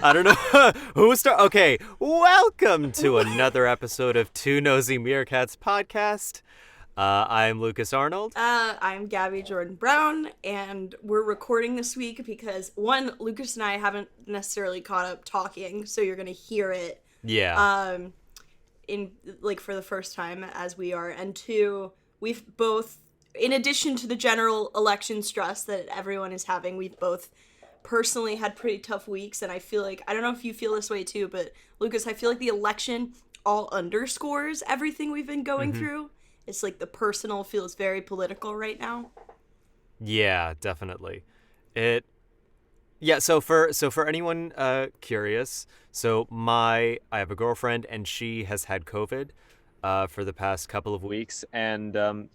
I don't know Okay, welcome to another episode of Two Nosy Meerkats podcast. I'm Lucas Arnold. I'm Gabby Jordan Brown, and we're recording this week because, one, Lucas and I haven't necessarily caught up talking, so you're going to hear it. Yeah. For the first time as we are, and two, we've both, in addition to the general election stress that everyone is having, we've both personally had pretty tough weeks, and I feel like, I don't know if you feel this way too, but Lucas, I feel like the election all underscores everything we've been going through. It's like the personal feels very political right now. Yeah, definitely. So for anyone curious, I have a girlfriend and she has had COVID for the past couple of weeks, and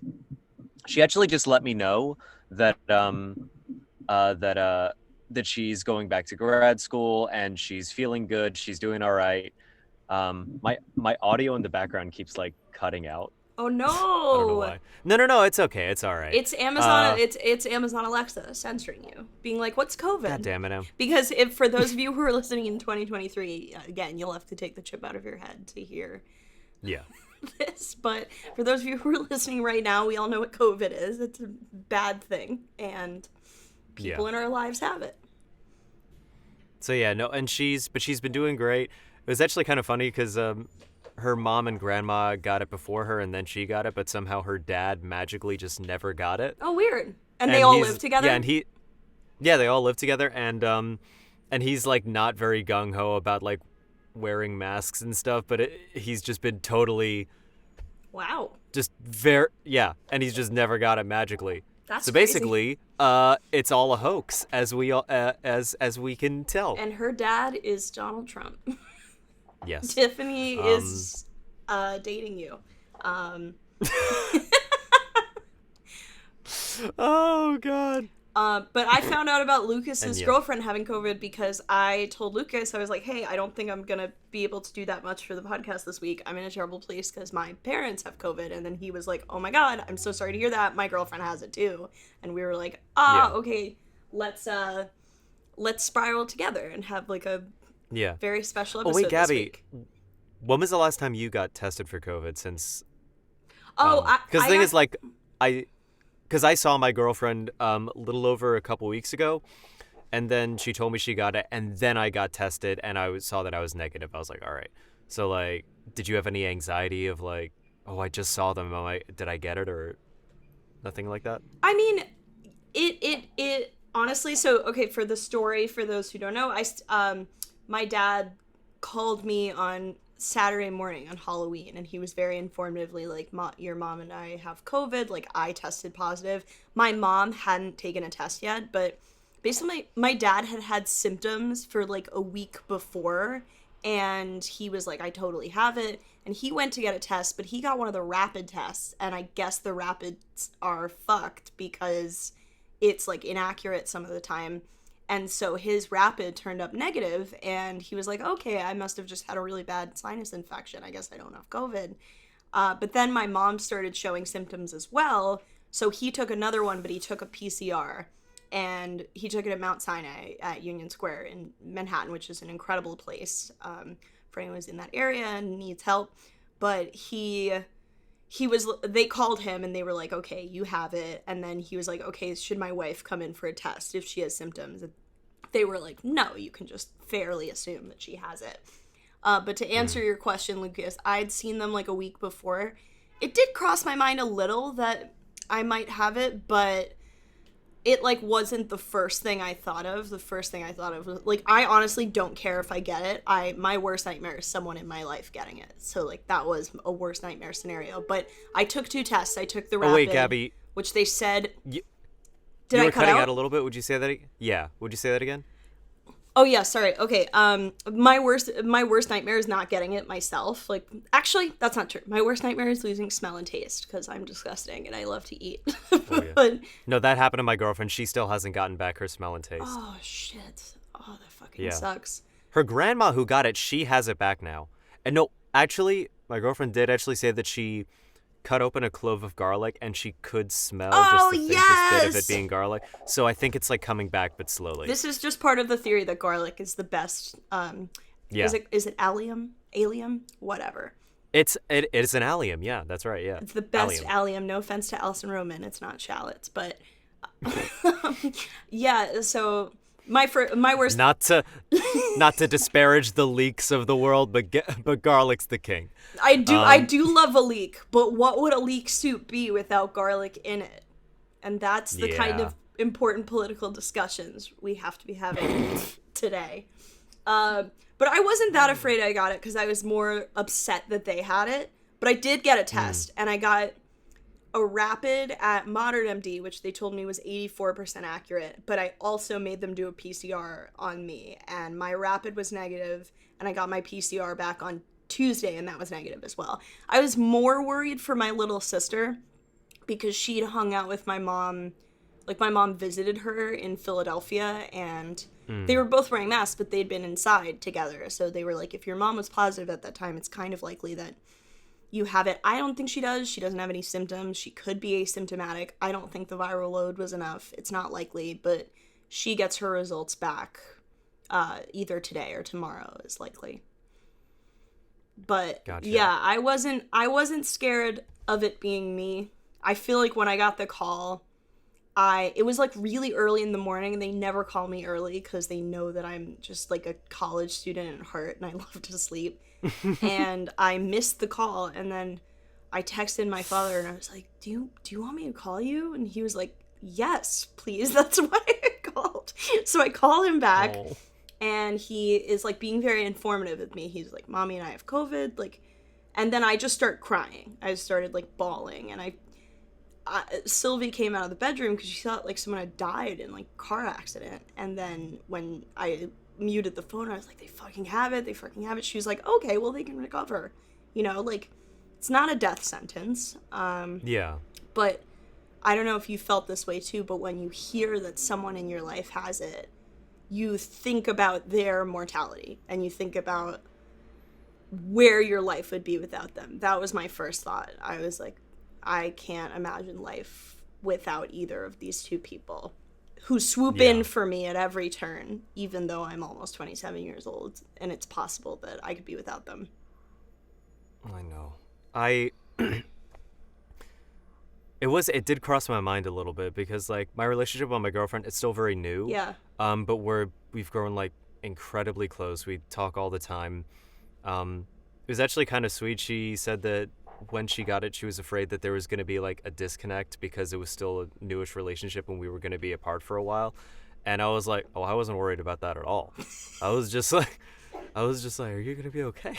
she actually just let me know that that she's going back to grad school and she's feeling good. She's doing all right. My audio in the background keeps like cutting out. Oh no! I don't know why. No, it's okay. It's all right. It's Amazon. It's Amazon Alexa censoring you, being like, "What's COVID?" God damn it, Em. Because if for those of you who are listening in 2023, again, you'll have to take the chip out of your head to hear. Yeah. This, but for those of you who are listening right now, we all know what COVID is. It's a bad thing, and people in our lives have it. So yeah, no, and she's been doing great. It was actually kind of funny because her mom and grandma got it before her, and then she got it, but somehow her dad magically just never got it. Oh, weird. And they all live together? Yeah, they all live together, and he's like not very gung ho about like wearing masks and stuff, but he's just been totally. Wow. Just and he's just never got it magically. That's so crazy. basically, it's all a hoax, as we can tell. And her dad is Donald Trump. Yes. Tiffany is dating you. Oh God. But I found out about Lucas's girlfriend having COVID because I told Lucas, I was like, hey, I don't think I'm going to be able to do that much for the podcast this week. I'm in a terrible place because my parents have COVID. And then he was like, oh my God, I'm so sorry to hear that. My girlfriend has it too. And we were like, okay, let's spiral together and have like a very special episode. Oh wait, Gabby, this week. When was the last time you got tested for COVID? Since because the thing is, like, because I saw my girlfriend a little over a couple weeks ago, and then she told me she got it, and then I got tested, and I saw that I was negative. I was like, all right. So, like, did you have any anxiety of, like, oh, I just saw them. Did I get it, or nothing like that? I mean, it honestly, so, okay, for the story, for those who don't know, my dad called me on Saturday morning on Halloween, and he was very informatively like, your mom and I have COVID. Like, I tested positive. My mom hadn't taken a test yet, but basically my dad had symptoms for like a week before, and he was like, I totally have it. And he went to get a test, but he got one of the rapid tests, and I guess the rapids are fucked because it's like inaccurate some of the time. And so his rapid turned up negative, and he was like, okay, I must have just had a really bad sinus infection. I guess I don't have COVID. But then my mom started showing symptoms as well. So he took another one, but he took a PCR, and he took it at Mount Sinai at Union Square in Manhattan, which is an incredible place for anyone who's in that area and needs help. But they called him and they were like, okay, you have it. And then he was like, okay, should my wife come in for a test if she has symptoms? They were like, no, you can just fairly assume that she has it. But to answer your question, Lucas, I'd seen them like a week before. It did cross my mind a little that I might have it, but it like wasn't the first thing I thought of. The first thing I thought of was like, I honestly don't care if I get it. My worst nightmare is someone in my life getting it. So like that was a worst nightmare scenario. But I took 2 tests. I took the rapid, wait, Gabby, which they said. You were cutting out a little bit. Would you say that? Yeah. Would you say that again? Oh yeah, sorry. Okay. My worst nightmare is not getting it myself. Like, actually, that's not true. My worst nightmare is losing smell and taste because I'm disgusting and I love to eat. Oh, yeah. But no, that happened to my girlfriend. She still hasn't gotten back her smell and taste. Oh shit. Oh, that fucking sucks. Her grandma who got it, she has it back now. And no, actually, my girlfriend did actually say that she cut open a clove of garlic and she could smell Oh, just the faintest bit of it yes! being garlic. So I think it's like coming back, but slowly. This is just part of the theory that garlic is the best. Yeah. Is it allium? Allium? Whatever. It is an allium. Yeah, that's right. Yeah. It's the best Allium. allium. No offense to Alison Roman, it's not shallots, but yeah. So my worst. Not to disparage the leeks of the world, but garlic's the king. I do love a leek, but what would a leek soup be without garlic in it? And that's the kind Yeah. of important political discussions we have to be having today. But I wasn't that afraid I got it because I was more upset that they had it. But I did get a test, and I got a rapid at Modern MD, which they told me was 84% accurate. But I also made them do a PCR on me, and my rapid was negative, and I got my PCR back on Tuesday, and that was negative as well. I was more worried for my little sister because she'd hung out with my mom. Like, my mom visited her in Philadelphia, and they were both wearing masks, but they'd been inside together. So they were like, if your mom was positive at that time, it's kind of likely that you have it. I don't think she does. She doesn't have any symptoms. She could be asymptomatic. I don't think the viral load was enough. It's not likely, but she gets her results back either today or tomorrow is likely. But Gotcha. yeah, I wasn't scared of it being me. I feel like when I got the call, it was like really early in the morning, and they never call me early because they know that I'm just like a college student at heart and I love to sleep. And I missed the call, and then I texted my father and I was like, do you want me to call you? And he was like, yes, please. That's why I called. So I call him back. Oh. And he is like being very informative with me. He's like, Mommy and I have COVID, like, and then I just start crying. I started like bawling, and Sylvie came out of the bedroom because she thought like someone had died in like car accident. And then when I muted the phone, I was like, they fucking have it. She was like, okay, well, they can recover. You know, like, it's not a death sentence. Yeah. But I don't know if you felt this way too, but when you hear that someone in your life has it, you think about their mortality and you think about where your life would be without them. That was my first thought. I was like, I can't imagine life without either of these two people who swoop in for me at every turn, even though I'm almost 27 years old, and it's possible that I could be without them. I know. It did cross my mind a little bit because like my relationship with my girlfriend is still very new. Yeah. But we've grown like incredibly close. We talk all the time. It was actually kind of sweet. She said that when she got it, she was afraid that there was going to be like a disconnect because it was still a newish relationship and we were going to be apart for a while. And I was like, oh, I wasn't worried about that at all. I was just like, are you going to be okay?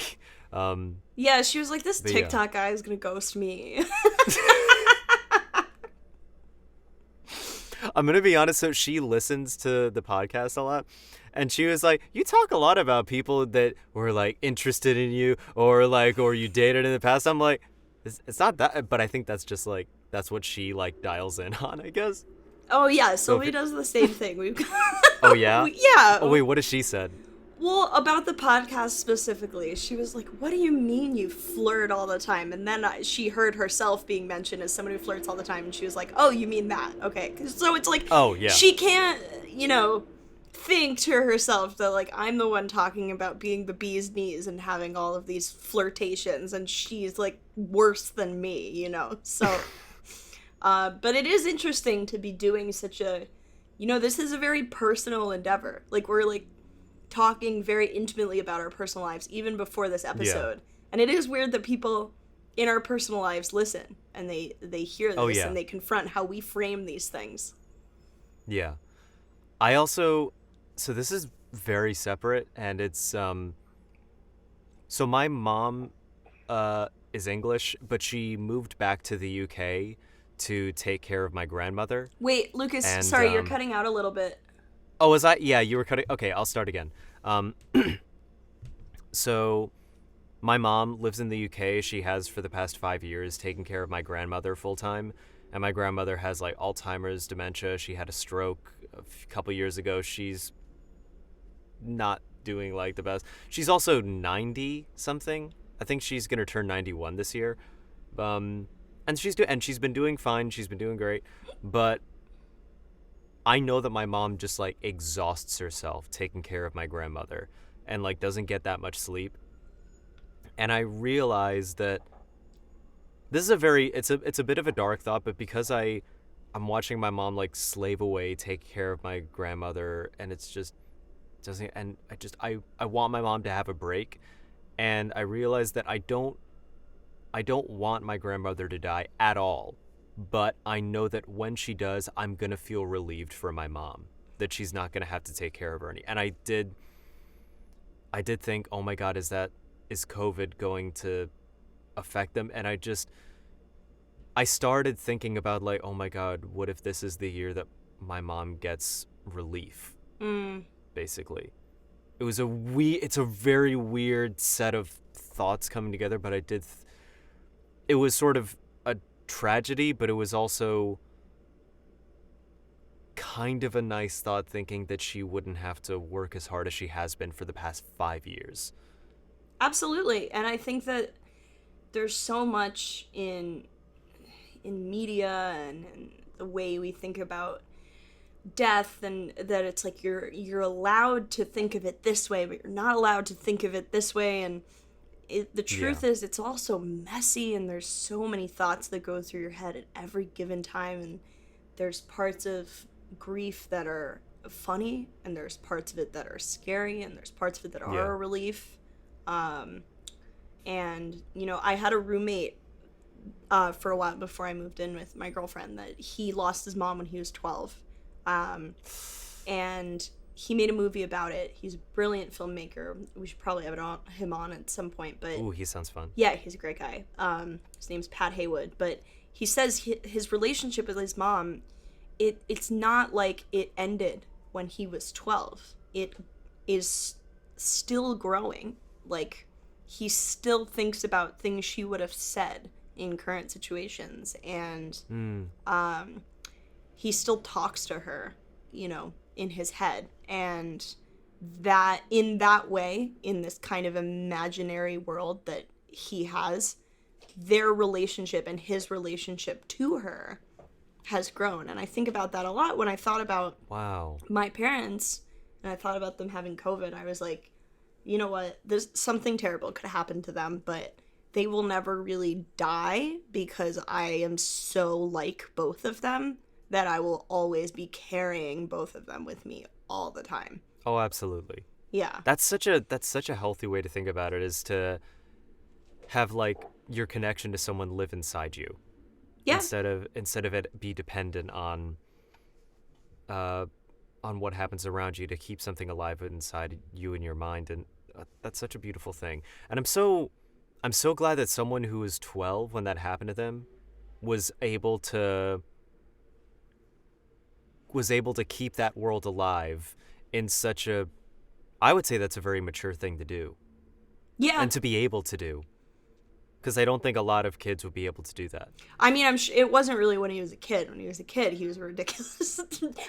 Yeah, she was like, this But TikTok guy is going to ghost me. I'm going to be honest. So she listens to the podcast a lot. And she was like, you talk a lot about people that were like interested in you or you dated in the past. I'm like, it's not that. But I think that's just like, that's what she like dials in on, I guess. Oh, yeah, Sylvie does the same thing. We've Oh, yeah? Yeah. Oh, wait, what has she said? Well, about the podcast specifically, she was like, what do you mean you flirt all the time? And then she heard herself being mentioned as someone who flirts all the time, and she was like, oh, you mean that? Okay. So it's like, Oh, yeah. she can't, think to herself that, like, I'm the one talking about being the bee's knees and having all of these flirtations, and she's, like, worse than me, So, but it is interesting to be doing such a, this is a very personal endeavor. Like, we're, like, talking very intimately about our personal lives even before this episode. Yeah. And it is weird that people in our personal lives listen and they hear this and they confront how we frame these things. Yeah. I also, so this is very separate and it's, so my mom is English, but she moved back to the UK to take care of my grandmother. Wait, Lucas, sorry, you're cutting out a little bit. Oh, was I? Yeah, you were cutting. Okay, I'll start again. So my mom lives in the UK. She has for the past 5 years taken care of my grandmother full time. And my grandmother has like Alzheimer's, dementia. She had a stroke a couple years ago. She's not doing like the best. She's also 90 something. I think she's going to turn 91 this year. and she's been doing fine. She's been doing great, but I know that my mom just like exhausts herself taking care of my grandmother and like doesn't get that much sleep. And I realize that this is it's a bit of a dark thought, but because I'm watching my mom like slave away take care of my grandmother, and it's just doesn't and I want my mom to have a break, and I realize that I don't want my grandmother to die at all, but I know that when she does, I'm going to feel relieved for my mom that she's not going to have to take care of her. And I did think, oh my God, is COVID going to affect them? And I started thinking about like, oh my God, what if this is the year that my mom gets relief? Basically. It's a very weird set of thoughts coming together, but it was sort of a tragedy, but it was also kind of a nice thought, thinking that she wouldn't have to work as hard as she has been for the past 5 years. Absolutely. And I think that there's so much in media and the way we think about death, and that it's like you're allowed to think of it this way, but you're not allowed to think of it this way. And the truth is, it's all so messy, and there's so many thoughts that go through your head at every given time, and there's parts of grief that are funny, and there's parts of it that are scary, and there's parts of it that are a relief. And, you know, I had a roommate for a while before I moved in with my girlfriend that he lost his mom when he was 12. And he made a movie about it. He's a brilliant filmmaker. We should probably have him on at some point. But ooh, he sounds fun. Yeah, he's a great guy. His name's Pat Haywood. But he says his relationship with his mom, it's not like it ended when he was 12. It is still growing. Like, he still thinks about things she would have said in current situations. And he still talks to her, you know, in his head. And that, in that way, in this kind of imaginary world that he has, their relationship and his relationship to her has grown. And I think about that a lot when I thought about my parents, and I thought about them having COVID. I was like, you know what, there's something terrible could happen to them, but they will never really die, because I am so like both of them that I will always be carrying both of them with me all the time. Oh, absolutely. Yeah. That's such a healthy way to think about it, is to have like your connection to someone live inside you. Yeah. Instead of it be dependent on what happens around you, to keep something alive inside you and your mind. And that's such a beautiful thing. And I'm so glad that someone who was 12 when that happened to them was able to keep that world alive in such a, I would say that's a very mature thing to do. Yeah. And to be able to do. Because I don't think a lot of kids would be able to do that. I mean, it wasn't really when he was a kid. When he was a kid, he was ridiculous.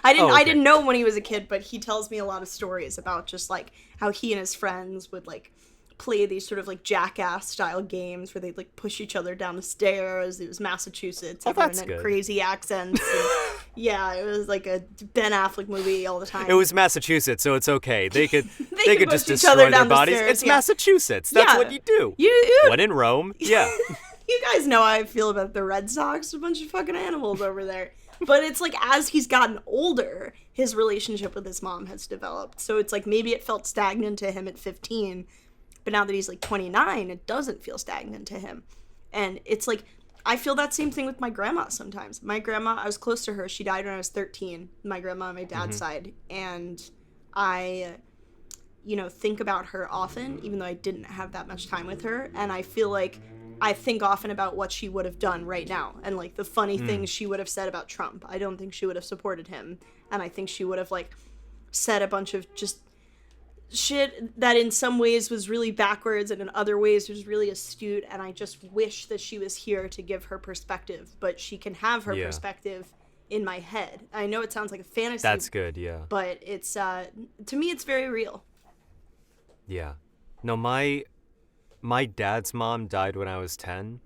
I didn't know when he was a kid, but he tells me a lot of stories about just like how he and his friends would like play these sort of like jackass style games where they'd like push each other down the stairs. It was Massachusetts. Everyone had crazy accents. And, yeah, it was like a Ben Affleck movie all the time. It was Massachusetts, so it's okay. They could just destroy their bodies. It's Massachusetts. That's what you do. When in Rome, yeah. You guys know how I feel about the Red Sox. A bunch of fucking animals over there. But it's like, as he's gotten older, his relationship with his mom has developed. So it's like, maybe it felt stagnant to him at 15, but now that he's like 29, it doesn't feel stagnant to him. And it's like, I feel that same thing with my grandma sometimes. My grandma, I was close to her. She died when I was 13, my grandma on my dad's side. And I, you know, think about her often, even though I didn't have that much time with her. And I feel like I think often about what she would have done right now, and like the funny things she would have said about Trump. I don't think she would have supported him. And I think she would have like said a bunch of just shit that in some ways was really backwards and in other ways was really astute, and I just wish that she was here to give her perspective, but she can have her perspective in my head. I know it sounds like a fantasy. That's good, yeah. But it's to me it's very real. Yeah. No, my dad's mom died when I was 10,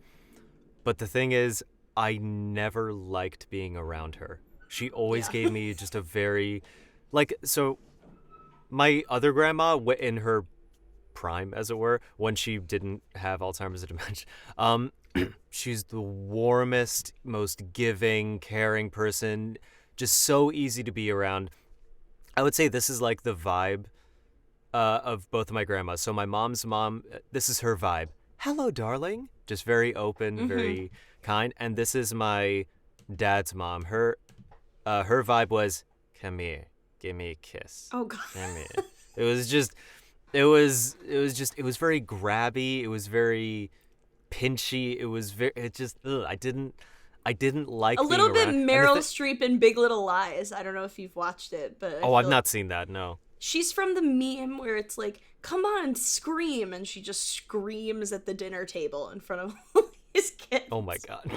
but the thing is, I never liked being around her. She always Yeah. gave me just a very, like, so my other grandma, in her prime, as it were, when she didn't have Alzheimer's or dementia, she's the warmest, most giving, caring person, just so easy to be around. I would say this is like the vibe of both of my grandmas. So my mom's mom, this is her vibe. Hello, darling. Just very open, very kind. And this is my dad's mom. Her vibe was, come here, give me a kiss. Oh God. Come here. It was just, it was very grabby. It was very pinchy. It was very, it just, I didn't like A being little bit around. And Meryl Streep in Big Little Lies. I don't know if you've watched it, but oh, I've not seen that. No. she's from the meme where it's like, come on, scream, and she just screams at the dinner table in front of all his kids. Oh my God.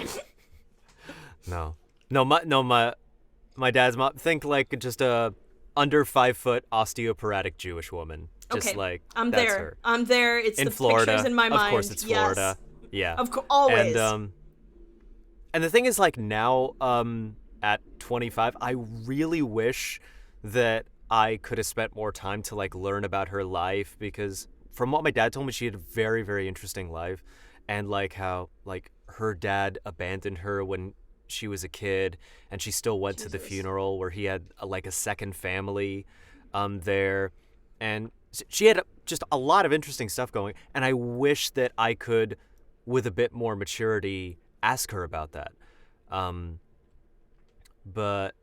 No, my dad's mom. Think like just a under 5 foot osteoporotic Jewish woman. Just Okay, like I'm that's there. her. I'm there. It's In the Florida, pictures in my mind. of course, it's Florida. Yes. Yeah, Of course, always. And the thing is, like now, at 25, I really wish that I could have spent more time to like learn about her life, because from what my dad told me, she had a very, very interesting life, and like how like her dad abandoned her when she was a kid, and she still went to the Jesus. funeral where he had like a second family, there, and she had just a lot of interesting stuff going, and I wish that I could, with a bit more maturity, ask her about that. But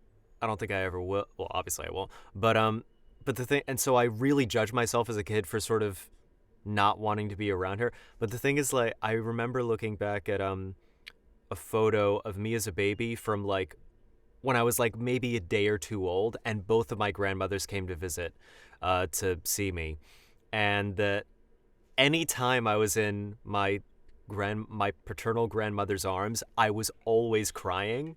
I don't think I ever will. Well, obviously I will. But the thing, and so I really judged myself as a kid for sort of not wanting to be around her. But the thing is, like, I remember looking back at a photo of me as a baby from like when I was like maybe a day or two old, and both of my grandmothers came to visit to see me, and that anytime I was in my paternal grandmother's arms, I was always crying,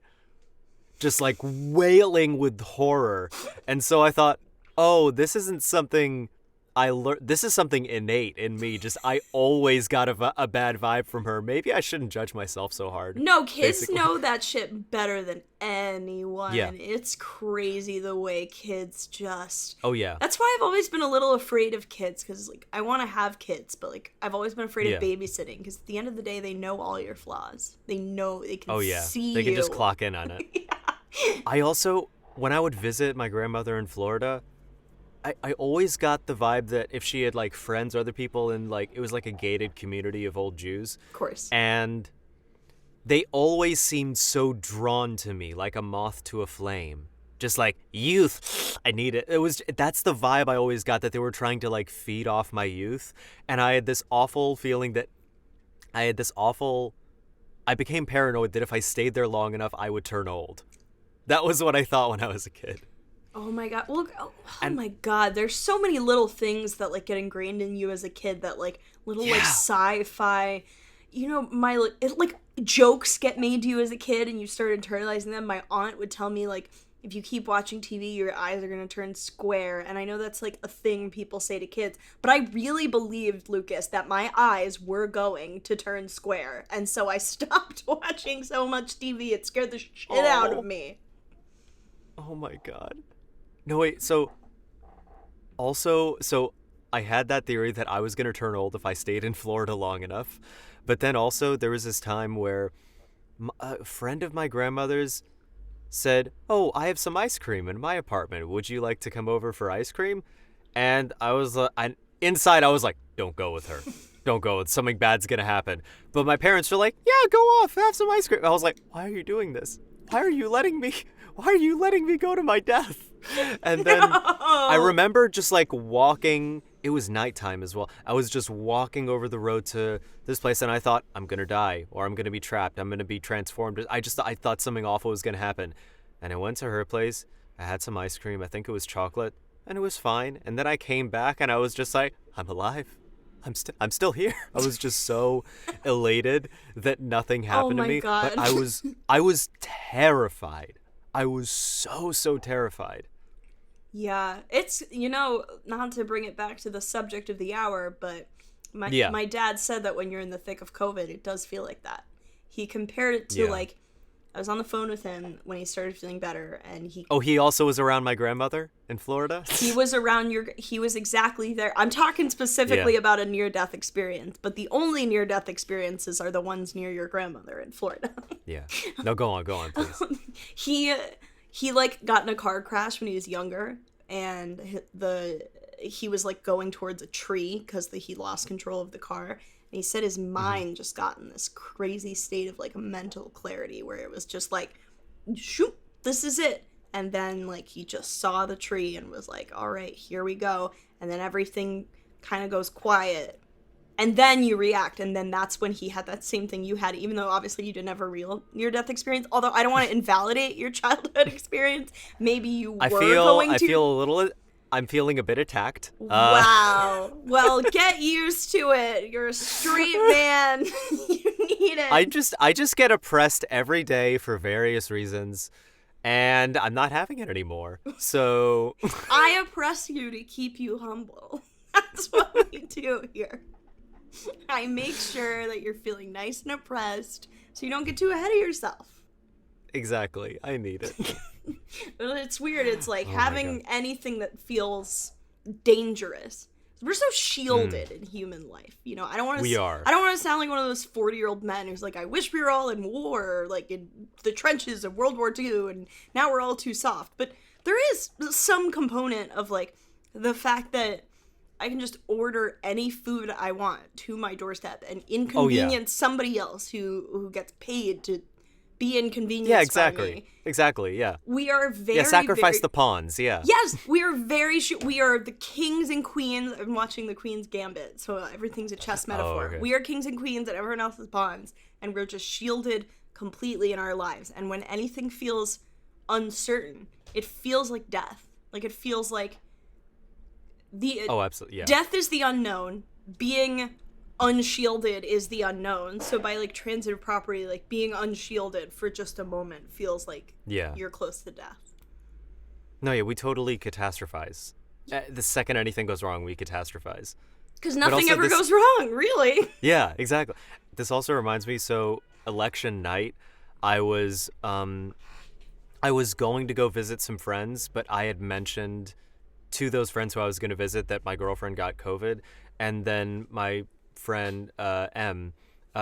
just like wailing with horror. And so I thought, oh, this isn't something I learned. This is something innate in me. Just I always got a bad vibe from her. Maybe I shouldn't judge myself so hard. No, kids basically. know that shit better than anyone. Yeah. It's crazy the way kids just... Oh yeah. That's why I've always been a little afraid of kids, because like I want to have kids, but like I've always been afraid of babysitting, because at the end of the day, they know all your flaws. They know, they can see They can you. just clock in on it. Yeah. I also, when I would visit my grandmother in Florida, I always got the vibe that if she had like friends or other people in like, it was like a gated community of old Jews. Of course. And they always seemed so drawn to me, like a moth to a flame. Just like, youth, I need it. That's the vibe I always got, that they were trying to like feed off my youth. And I had this awful feeling that I became paranoid that if I stayed there long enough, I would turn old. That was what I thought when I was a kid. Oh my God. Well, my God. There's so many little things that like get ingrained in you as a kid, that like little like sci-fi, you know, like jokes get made to you as a kid and you start internalizing them. My aunt would tell me like, if you keep watching TV, your eyes are going to turn square. And I know that's like a thing people say to kids, but I really believed, Lucas, that my eyes were going to turn square. And so I stopped watching so much TV. It scared the shit out of me. Oh my God. No, wait, so I had that theory that I was going to turn old if I stayed in Florida long enough. But then also there was this time where a friend of my grandmother's said, oh, I have some ice cream in my apartment. Would you like to come over for ice cream? And I was inside I was like, don't go with her. Don't go. Something bad's going to happen. But my parents were like, yeah, go off, have some ice cream. I was like, why are you doing this? Why are you letting me go to my death? And then I remember just like walking. It was nighttime as well. I was just walking over the road to this place, and I thought, I'm going to die, or I'm going to be trapped. I'm going to be transformed. I thought something awful was going to happen. And I went to her place. I had some ice cream. I think it was chocolate, and it was fine. And then I came back, and I was just like, I'm alive. I'm still here. I was just so elated that nothing happened to me. God. But I was terrified. I was so terrified. Yeah, it's, you know, not to bring it back to the subject of the hour, but my dad said that when you're in the thick of COVID, it does feel like that. He compared it to like I was on the phone with him when he started feeling better, and he also was around my grandmother in Florida? he was he was exactly there. I'm talking specifically about a near-death experience, but the only near-death experiences are the ones near your grandmother in Florida. Yeah. No, go on, please. He like got in a car crash when he was younger, and he was like going towards a tree because he lost control of the car. And he said his mind just got in this crazy state of like mental clarity where it was just like, shoot, this is it. And then like he just saw the tree and was like, all right, here we go. And then everything kind of goes quiet. And then you react. And then that's when he had that same thing you had, even though obviously you didn't have a real near-death experience. Although I don't want to invalidate your childhood experience. Maybe you were going to. I feel a little... I'm feeling a bit attacked. Wow. Well, get used to it. You're a straight man. You need it. I just get oppressed every day for various reasons, and I'm not having it anymore. So I oppress you to keep you humble. That's what we do here. I make sure that you're feeling nice and oppressed so you don't get too ahead of yourself. Exactly. I need it. It's weird. It's like having anything that feels dangerous. We're so shielded in human life. You know, I don't want to sound like one of those 40-year-old men who's like, I wish we were all in war, like in the trenches of World War II, and now we're all too soft. But there is some component of like the fact that I can just order any food I want to my doorstep and inconvenience somebody else who gets paid to be inconvenienced. Yeah, exactly. By me. Exactly, yeah. We are very sacrifice the pawns, yeah. Yes, we are we are the kings and queens. I'm watching the Queen's Gambit, so everything's a chess metaphor. Okay. We are kings and queens and everyone else is pawns, and we're just shielded completely in our lives. And when anything feels uncertain, it feels like death. Like it feels like absolutely, yeah. Death is the unknown. Being unshielded is the unknown. So by like transitive property, like being unshielded for just a moment feels like you're close to death. No, yeah, we totally catastrophize. The second anything goes wrong, we catastrophize. Because nothing ever goes wrong, really. Yeah, exactly. This also reminds me, so election night, I was going to go visit some friends, but I had mentioned to those friends who I was going to visit that my girlfriend got COVID, and then my friend M,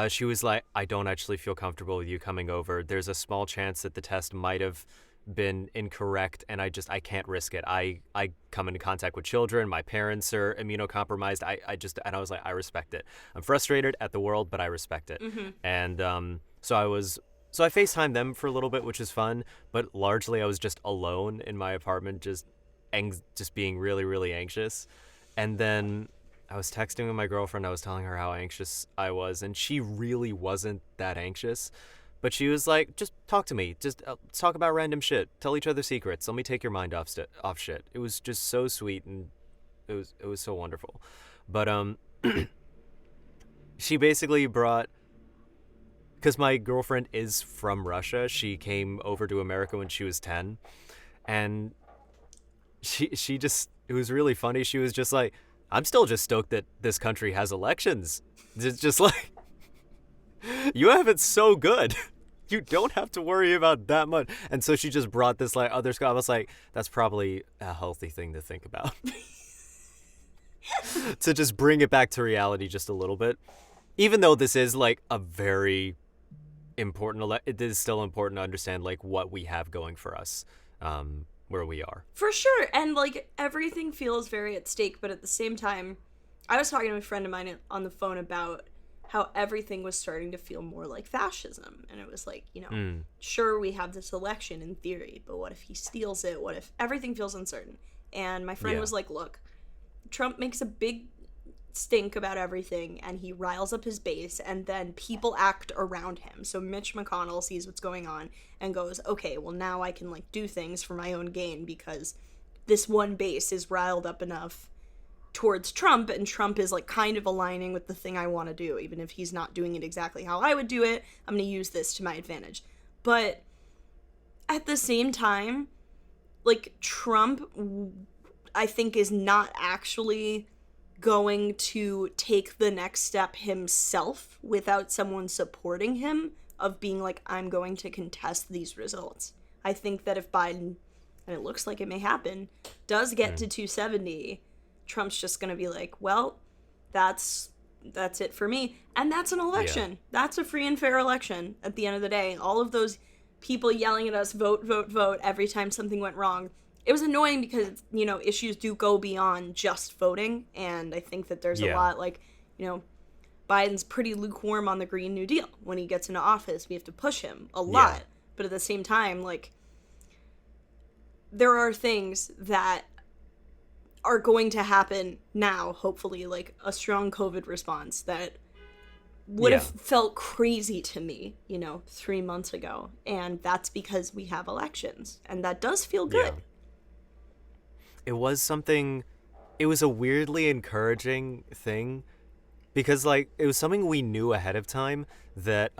she was like, I don't actually feel comfortable with you coming over. There's a small chance that the test might have been incorrect, and I can't risk it. I come into contact with children. My parents are immunocompromised. And I was like, I respect it. I'm frustrated at the world, but I respect it. Mm-hmm. And so I FaceTimed them for a little bit, which is fun, but largely I was just alone in my apartment, just being really, really anxious. And then I was texting with my girlfriend. I was telling her how anxious I was, and she really wasn't that anxious. But she was like, just talk to me. Just talk about random shit. Tell each other secrets. Let me take your mind off shit. It was just so sweet, and it was so wonderful. But she basically brought, because my girlfriend is from Russia. She came over to America when she was 10, and she just, it was really funny. She was just like, I'm still just stoked that this country has elections. It's just like, you have it so good. You don't have to worry about that much. And so she just brought this like other Scott. I was like, that's probably a healthy thing to think about. To just bring it back to reality just a little bit. Even though this is like a very important, it is still important to understand like what we have going for us, where we are. For sure. And like everything feels very at stake, but at the same time, I was talking to a friend of mine on the phone about how everything was starting to feel more like fascism. And it was like, you know, sure, we have this election in theory, but what if he steals it? What if everything feels uncertain? And my friend was like, look, Trump makes a big stink about everything, and he riles up his base, and then people act around him. So Mitch McConnell sees what's going on and goes, okay, well, now I can like do things for my own gain because this one base is riled up enough towards Trump, and Trump is like kind of aligning with the thing I want to do. Even if he's not doing it exactly how I would do it, I'm going to use this to my advantage. But at the same time, like Trump, I think, is not actually going to take the next step himself without someone supporting him of being like, I'm going to contest these results. I think that if Biden, and it looks like it may happen, does get to 270, Trump's just going to be like, well, that's it for me. And that's an election. Yeah. That's a free and fair election at the end of the day. All of those people yelling at us, vote, vote, vote, every time something went wrong. It was annoying because, you know, issues do go beyond just voting. And I think that there's a lot, like, you know, Biden's pretty lukewarm on the Green New Deal. When he gets into office, we have to push him a lot. Yeah. But at the same time, like, there are things that are going to happen now, hopefully, like a strong COVID response that would have felt crazy to me, you know, 3 months ago. And that's because we have elections. And that does feel good. Yeah. It was a weirdly encouraging thing because, like, it was something we knew ahead of time that,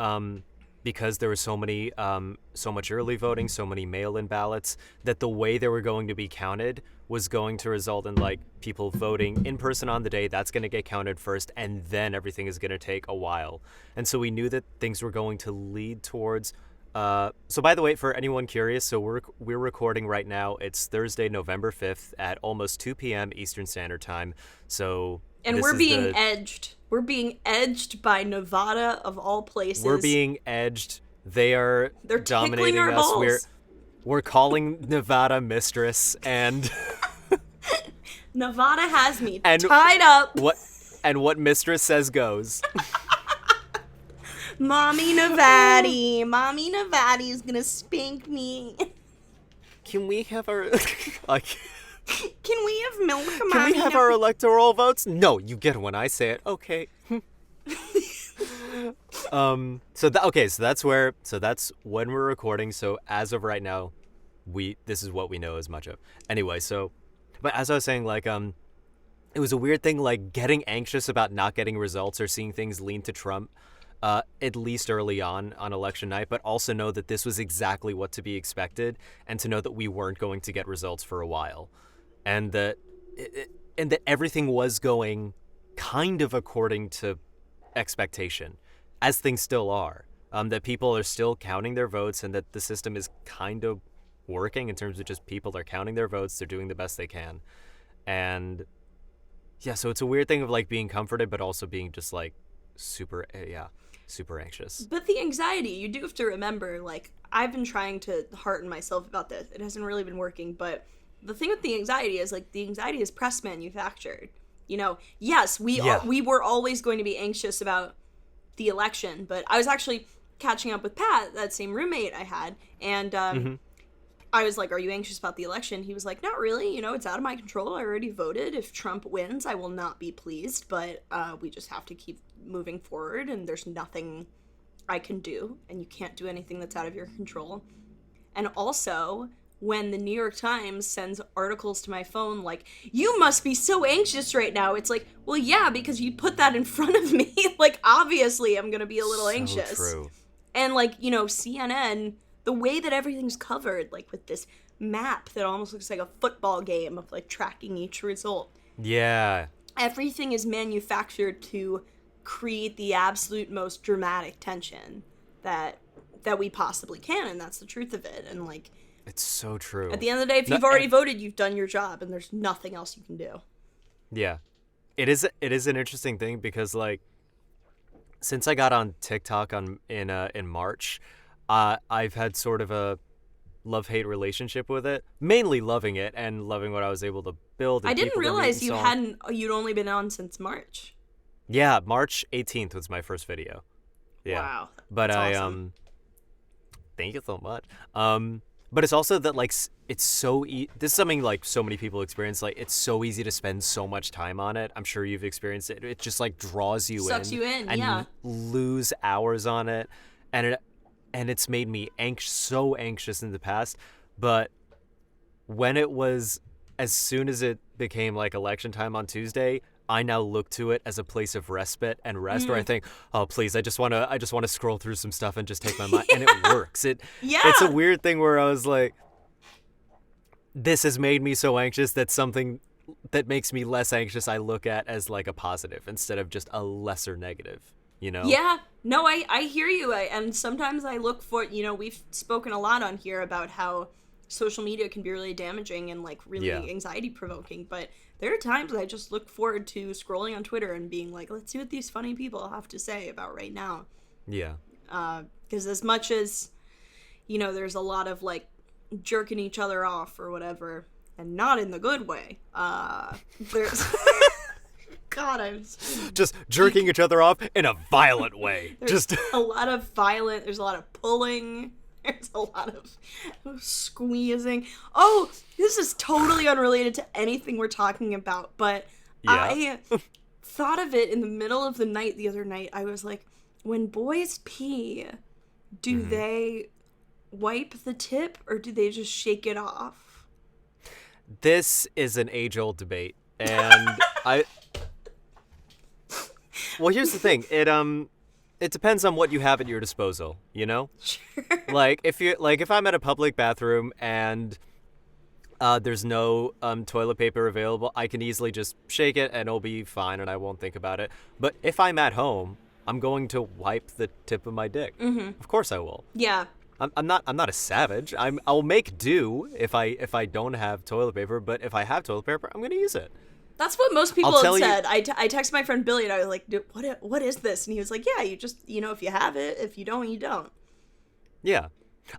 because there was so much early voting, so many mail-in ballots, that the way they were going to be counted was going to result in, like, people voting in person on the day. That's going to get counted first, and then everything is going to take a while. And so we knew that things were going to lead towards... So by the way, for anyone curious, so we're recording right now. It's Thursday, November 5th at almost 2 p.m. Eastern Standard Time. So... And we're being edged. We're being edged by Nevada, of all places. We're being edged. They're dominating our us. Balls. We're calling Nevada mistress, and Nevada has me tied up. What mistress says goes. Mommy Nevada's gonna spank me. Can we have our Can we have milk, Mommy? Can we have our electoral votes? No, you get it when I say it. Okay. So that's when we're recording. So as of right now, this is what we know as much of. Anyway, but as I was saying, like, it was a weird thing, like, getting anxious about not getting results or seeing things lean to Trump, at least early on election night, but also know that this was exactly what to be expected, and to know that we weren't going to get results for a while, and that everything was going kind of according to expectation, as things still are, that people are still counting their votes, and that the system is kind of working in terms of just people are counting their votes, they're doing the best they can. And yeah, so it's a weird thing of, like, being comforted but also being just, like, super anxious. But the anxiety, you do have to remember, like, I've been trying to hearten myself about this. It hasn't really been working, but the thing with the anxiety is, like, the anxiety is press manufactured. You know, yes, we were always going to be anxious about the election, but I was actually catching up with Pat, that same roommate I had, and I was like, are you anxious about the election? He was like, not really, you know, it's out of my control. I already voted. If Trump wins, I will not be pleased, but we just have to keep moving forward, and there's nothing I can do, and you can't do anything that's out of your control. And also, when the New York Times sends articles to my phone like, you must be so anxious right now, it's like, well, yeah, because you put that in front of me. Like, obviously I'm gonna be a little anxious. True. And, like, you know, CNN, the way that everything's covered, like, with this map that almost looks like a football game of, like, tracking each result. Yeah. Everything is manufactured to create the absolute most dramatic tension that we possibly can, and that's the truth of it. And, like, it's so true. At the end of the day, if you've already voted, you've done your job, and there's nothing else you can do. Yeah. It is an interesting thing because, like, since I got on TikTok in March, I've had sort of a love-hate relationship with it. Mainly loving it and loving what I was able to build. And I didn't realize you'd only been on since March. Yeah, March 18th was my first video. Yeah. Wow. But that's awesome. Thank you so much. But it's also that, like, it's so this is something, like, so many people experience. Like, it's so easy to spend so much time on it. I'm sure you've experienced it. It just, like, draws you Sucks you in, and yeah. you lose hours on it, and it's made me so anxious in the past. But when as soon as it became, like, election time on Tuesday, I now look to it as a place of respite and rest, where I think, oh, please, I just want to scroll through some stuff and just take my mind. And it works. It's a weird thing where I was like, this has made me so anxious that something that makes me less anxious I look at as, like, a positive instead of just a lesser negative. you know? Yeah, no, I hear you. And sometimes I look for, we've spoken a lot on here about how social media can be really damaging and like really anxiety provoking, but there are times I just look forward to scrolling on Twitter and being like, let's see what these funny people have to say about right now. Yeah. Because as much as, there's a lot of like jerking each other off or whatever, and not in the good way, there's... God, I'm just jerking each other off in a violent way. There's a lot of there's a lot of pulling. There's a lot of squeezing. Oh, this is totally unrelated to anything we're talking about, but I thought of it in the middle of the night the other night. I was like, when boys pee, do they wipe the tip or do they just shake it off? This is an age-old debate, and well, here's the thing. It depends on what you have at your disposal, you know? Sure. If I'm at a public bathroom and there's no toilet paper available, I can easily just shake it and it'll be fine and I won't think about it. But if I'm at home, I'm going to wipe the tip of my dick. Mm-hmm. Of course I will. Yeah. I'm not a savage. I'll make do if I don't have toilet paper, but if I have toilet paper, I'm going to use it. That's what most people have said. I texted my friend Billy and I was like, dude, what is this? And he was like, yeah, you just, if you have it, if you don't, you don't. Yeah.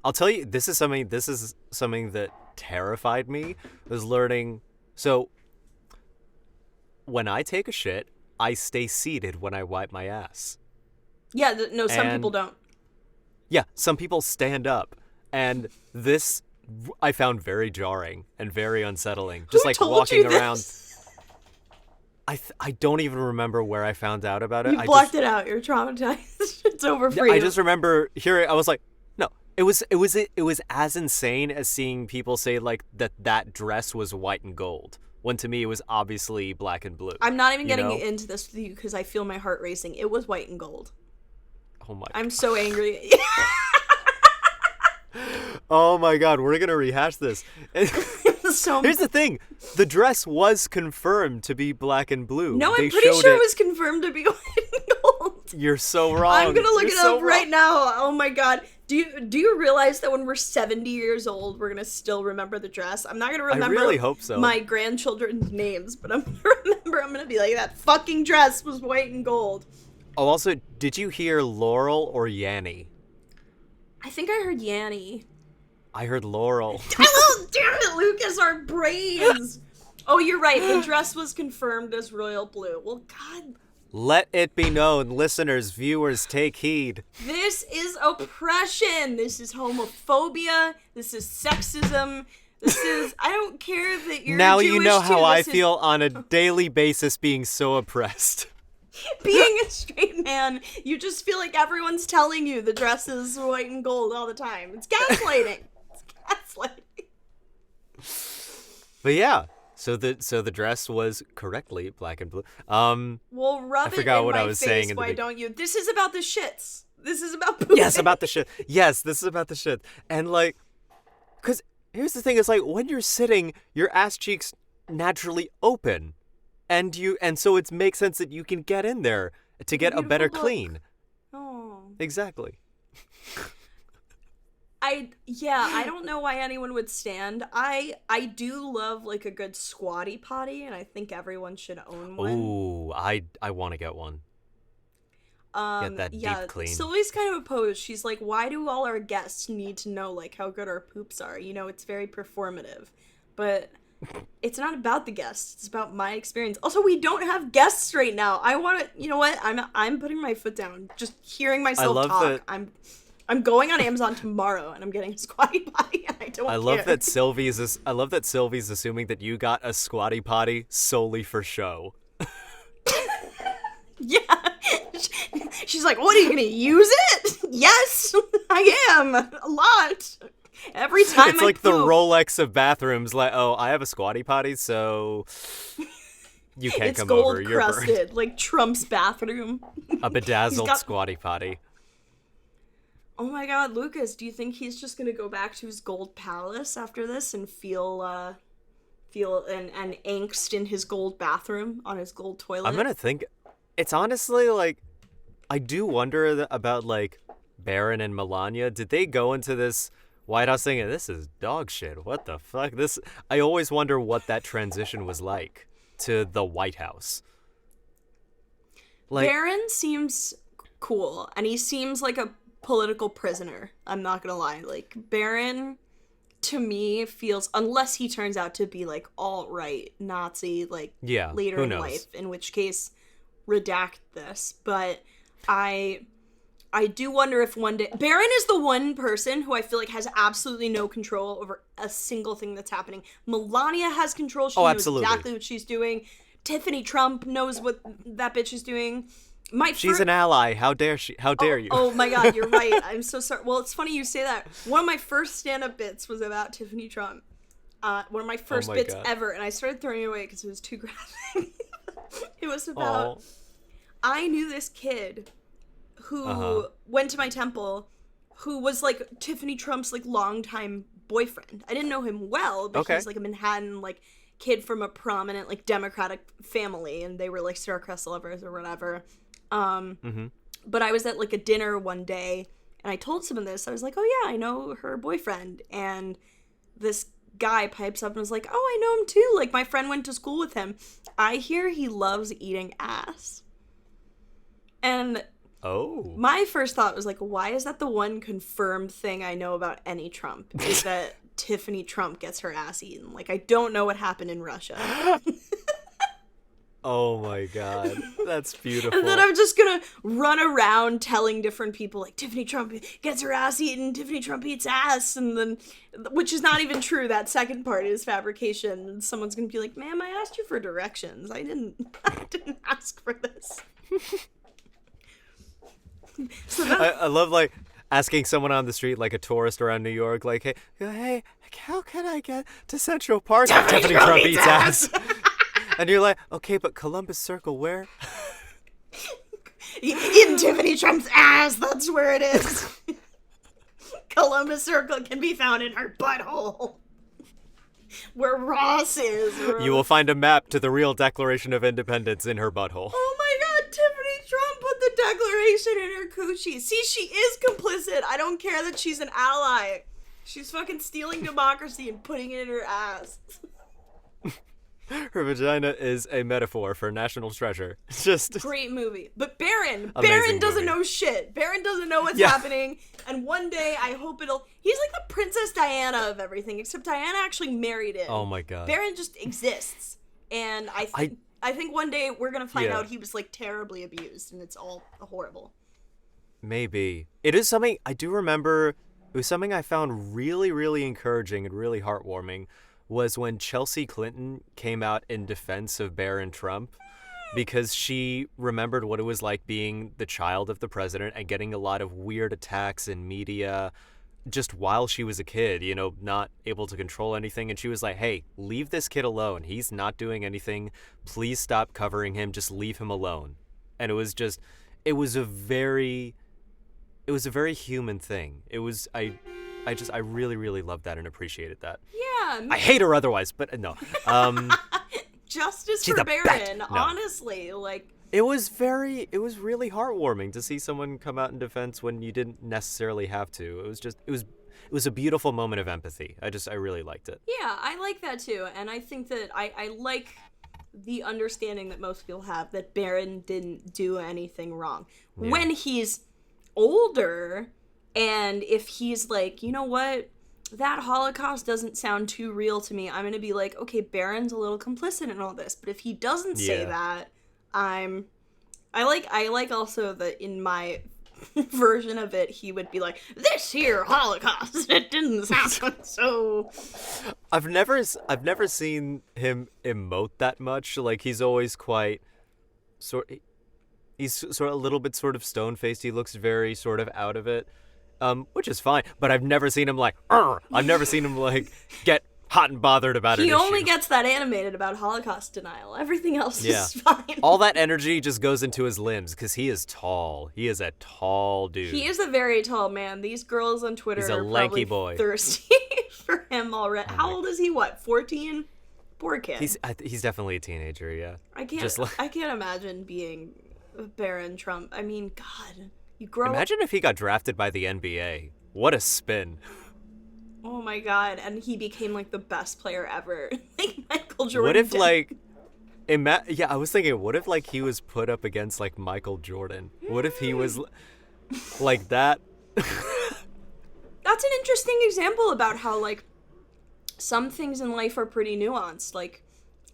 I'll tell you, this is something that terrified me, was learning. So when I take a shit, I stay seated when I wipe my ass. Yeah, some people don't. Yeah, some people stand up. And this I found very jarring and very unsettling. Just Who like told walking you around. This? I don't even remember where I found out about it. You blocked it out. You're traumatized. It's over for you. I just remember hearing. I was like, no. It was as insane as seeing people say like that dress was white and gold, when to me it was obviously black and blue. I'm not even getting into this with you because I feel my heart racing. It was white and gold. Oh my! I'm so angry. Oh my God, we're gonna rehash this. Here's the thing: the dress was confirmed to be black and blue. No, I'm pretty sure it was confirmed to be white and gold. You're so wrong. I'm gonna look it up right now. Oh my God, do you realize that when we're 70 years old, we're gonna still remember the dress? I'm not gonna remember. I really hope so. My grandchildren's names, but I'm gonna remember. I'm gonna be like, that fucking dress was white and gold. Oh, also, did you hear Laurel or Yanny? I think I heard Yanny. I heard Laurel. Oh, damn it, Lucas, our brains. Oh, you're right. The dress was confirmed as royal blue. Well, God. Let it be known, listeners, viewers, take heed. This is oppression. This is homophobia. This is sexism. This is, I don't care that you're now Jewish you know how too. I feel on a daily basis being so oppressed. Being a straight man, you just feel like everyone's telling you the dress is white and gold all the time. It's gaslighting. But yeah, so the dress was correctly black and blue. Well, rub I forgot it in what my I was face. saying. Why don't you? This is about the shits. This is about pooping. Yes, about the shit. Yes, this is about the shit. And like, because here's the thing: is like when you're sitting, your ass cheeks naturally open, and so it makes sense that you can get in there to get a better look. Clean. Oh, exactly. I don't know why anyone would stand. I do love like a good squatty potty, and I think everyone should own one. Ooh, I want to get one. Get that deep clean. Sylvie's kind of opposed. She's like, why do all our guests need to know like how good our poops are? It's very performative. But it's not about the guests. It's about my experience. Also, we don't have guests right now. I want to, you know what? I'm putting my foot down. Just hearing myself talk. I'm going on Amazon tomorrow and I'm getting a squatty potty and I don't care. I love that Sylvie's assuming that you got a squatty potty solely for show. Yeah. She's like, what, are you going to use it? Yes, I am. A lot. Every time it's like the Rolex of bathrooms. Like, oh, I have a squatty potty, so you can't come over. It's gold crusted, like Trump's bathroom. A bedazzled squatty potty. Oh my God, Lucas, do you think he's just going to go back to his gold palace after this and feel an angst in his gold bathroom on his gold toilet? I'm going to think, it's honestly like, I do wonder about like Barron and Melania. Did they go into this White House thinking this is dog shit? What the fuck? This I always wonder what that transition was like to the White House. Like, Barron seems cool, and he seems like a political prisoner. I'm not gonna lie. Like, Barron, to me, feels, unless he turns out to be like alt-right Nazi, like later in life, in which case, redact this. But I do wonder if one day Barron is the one person who I feel like has absolutely no control over a single thing that's happening. Melania has control. She knows exactly what she's doing. Tiffany Trump knows what that bitch is doing. She's an ally. How dare she? How dare you? Oh my god, you're right. I'm so sorry. Well, it's funny you say that. One of my first stand-up bits was about Tiffany Trump. One of my first bits ever, and I started throwing it away because it was too graphic. It was about... I knew this kid who went to my temple, who was like Tiffany Trump's like longtime boyfriend. I didn't know him well, but he's like a Manhattan like kid from a prominent like Democratic family, and they were like star-crossed lovers or whatever. But I was at like a dinner one day, and I told someone this. I was like, "Oh yeah, I know her boyfriend," and this guy pipes up and was like, "Oh, I know him too. Like my friend went to school with him. I hear he loves eating ass." And my first thought was like, why is that the one confirmed thing I know about any Trump? Is that Tiffany Trump gets her ass eaten. Like, I don't know what happened in Russia. Oh my god, that's beautiful. And then I'm just gonna run around telling different people, like, Tiffany Trump gets her ass eaten, Tiffany Trump eats ass, and then, which is not even true, that second part is fabrication, and someone's gonna be like, ma'am, I asked you for directions, I didn't ask for this. So I love, like, asking someone on the street, like a tourist around New York, like, hey, how can I get to Central Park? Tiffany Trump eats ass. And you're like, okay, but Columbus Circle, where? In Tiffany Trump's ass, that's where it is. Columbus Circle can be found in her butthole. Where Ross is. You will find a map to the real Declaration of Independence in her butthole. Oh my god, Tiffany Trump put the Declaration in her coochie. See, she is complicit. I don't care that she's an ally. She's fucking stealing democracy and putting it in her ass. Her vagina is a metaphor for national treasure. Just great movie. But Barron movie. doesn't know shit. Barron doesn't know what's happening. And one day, I hope he's like the Princess Diana of everything, except Diana actually married him. Oh my god. Barron just exists. And I think one day we're going to find out he was like terribly abused, and it's all horrible. Maybe. It is something, I do remember, it was something I found really, really encouraging and really heartwarming, was when Chelsea Clinton came out in defense of Barron Trump, because she remembered what it was like being the child of the president and getting a lot of weird attacks in media just while she was a kid, you know, not able to control anything. And she was like, hey, leave this kid alone. He's not doing anything. Please stop covering him. Just leave him alone. And it was a very human thing. I really, really loved that and appreciated that. Yeah. I hate her otherwise, but no. Justice for Barron, honestly. Like, it was really heartwarming to see someone come out in defense when you didn't necessarily have to. It was a beautiful moment of empathy. I really liked it. Yeah, I like that too. And I think that I like the understanding that most people have that Barron didn't do anything wrong. Yeah. When he's older, and if he's like, you know what, that Holocaust doesn't sound too real to me, I'm going to be like, okay, Barron's a little complicit in all this. But if he doesn't say that, I like also that in my version of it, he would be like, this here Holocaust, it didn't happen, so... I've never seen him emote that much. Like, he's always quite he's sort of a little bit sort of stone-faced. He looks very sort of out of it. Which is fine, but I've never seen him like, Arr! I've never seen him like get hot and bothered about it. He only gets that animated about Holocaust denial. Everything else is fine. All that energy just goes into his limbs because he is tall. He is a tall dude. He is a very tall man. These girls on Twitter He's a are lanky probably boy. Thirsty for him already. How old is he? What, 14? Poor kid. He's definitely a teenager. Yeah. I can't imagine being Barron Trump. I mean, God, you grow. Imagine if he got drafted by the NBA. What a spin. Oh my God, and he became like the best player ever. Like Michael Jordan. What if like yeah, I was thinking, what if like he was put up against like Michael Jordan? What if he was like that? That's an interesting example about how like some things in life are pretty nuanced. Like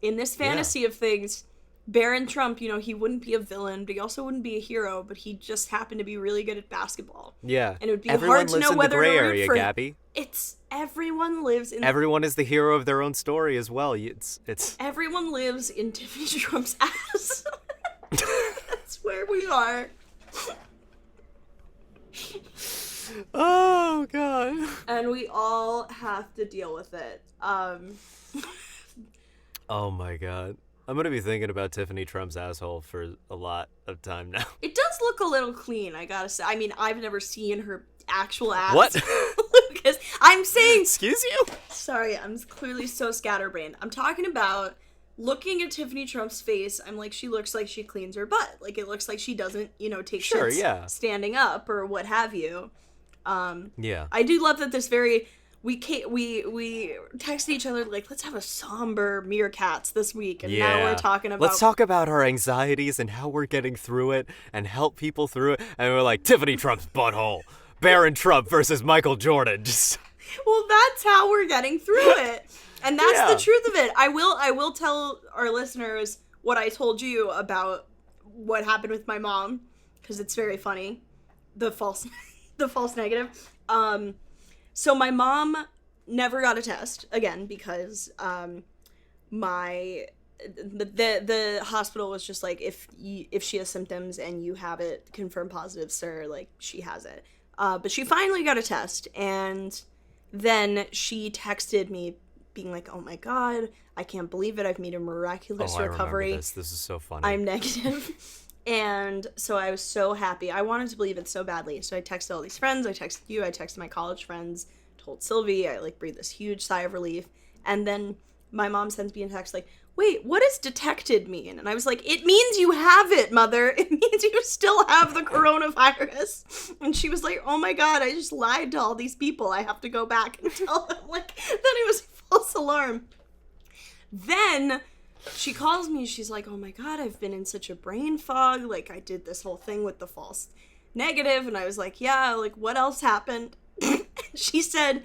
in this fantasy of things, Barron Trump, you know, he wouldn't be a villain, but he also wouldn't be a hero, but he just happened to be really good at basketball. Yeah. And it would be Everyone hard to lives know in whether the gray to root area, for Gabby. It's everyone lives in Everyone is the hero of their own story as well. It's everyone lives in Tiffany Trump's ass. That's where we are. Oh God. And we all have to deal with it. Oh my God. I'm gonna be thinking about Tiffany Trump's asshole for a lot of time now. It does look a little clean, I gotta say. I mean, I've never seen her actual ass. What? Lucas, I'm saying... Excuse you? Sorry, I'm clearly so scatterbrained. I'm talking about looking at Tiffany Trump's face. I'm like, she looks like she cleans her butt. Like, it looks like she doesn't, you know, take shits standing up or what have you. Yeah. I do love that this very... We texted each other like, let's have a somber Meerkats this week, and now we're talking about... Let's talk about our anxieties and how we're getting through it and help people through it. And we're like, Tiffany Trump's butthole. Barron Trump versus Michael Jordan. Just... Well, that's how we're getting through it. And that's the truth of it. I will tell our listeners what I told you about what happened with my mom, because it's very funny. The false negative. So my mom never got a test again because the hospital was just like, if she has symptoms and you have it confirmed positive, sir, like she has it. But she finally got a test, and then she texted me being like, oh my God, I can't believe it. I've made a miraculous recovery. I remember this. This is so funny. I'm negative. And so I was so happy. I wanted to believe it so badly. So I texted all these friends. I texted you. I texted my college friends. Told Sylvie. I like breathed this huge sigh of relief. And then my mom sends me a text like, wait, what does detected mean? And I was like, it means you have it, mother. It means you still have the coronavirus. And she was like, oh my God, I just lied to all these people. I have to go back and tell them. Like, then it was false alarm. Then she calls me, she's like, oh my God, I've been in such a brain fog. Like, I did this whole thing with the false negative. And I was like, yeah, like, what else happened? She said,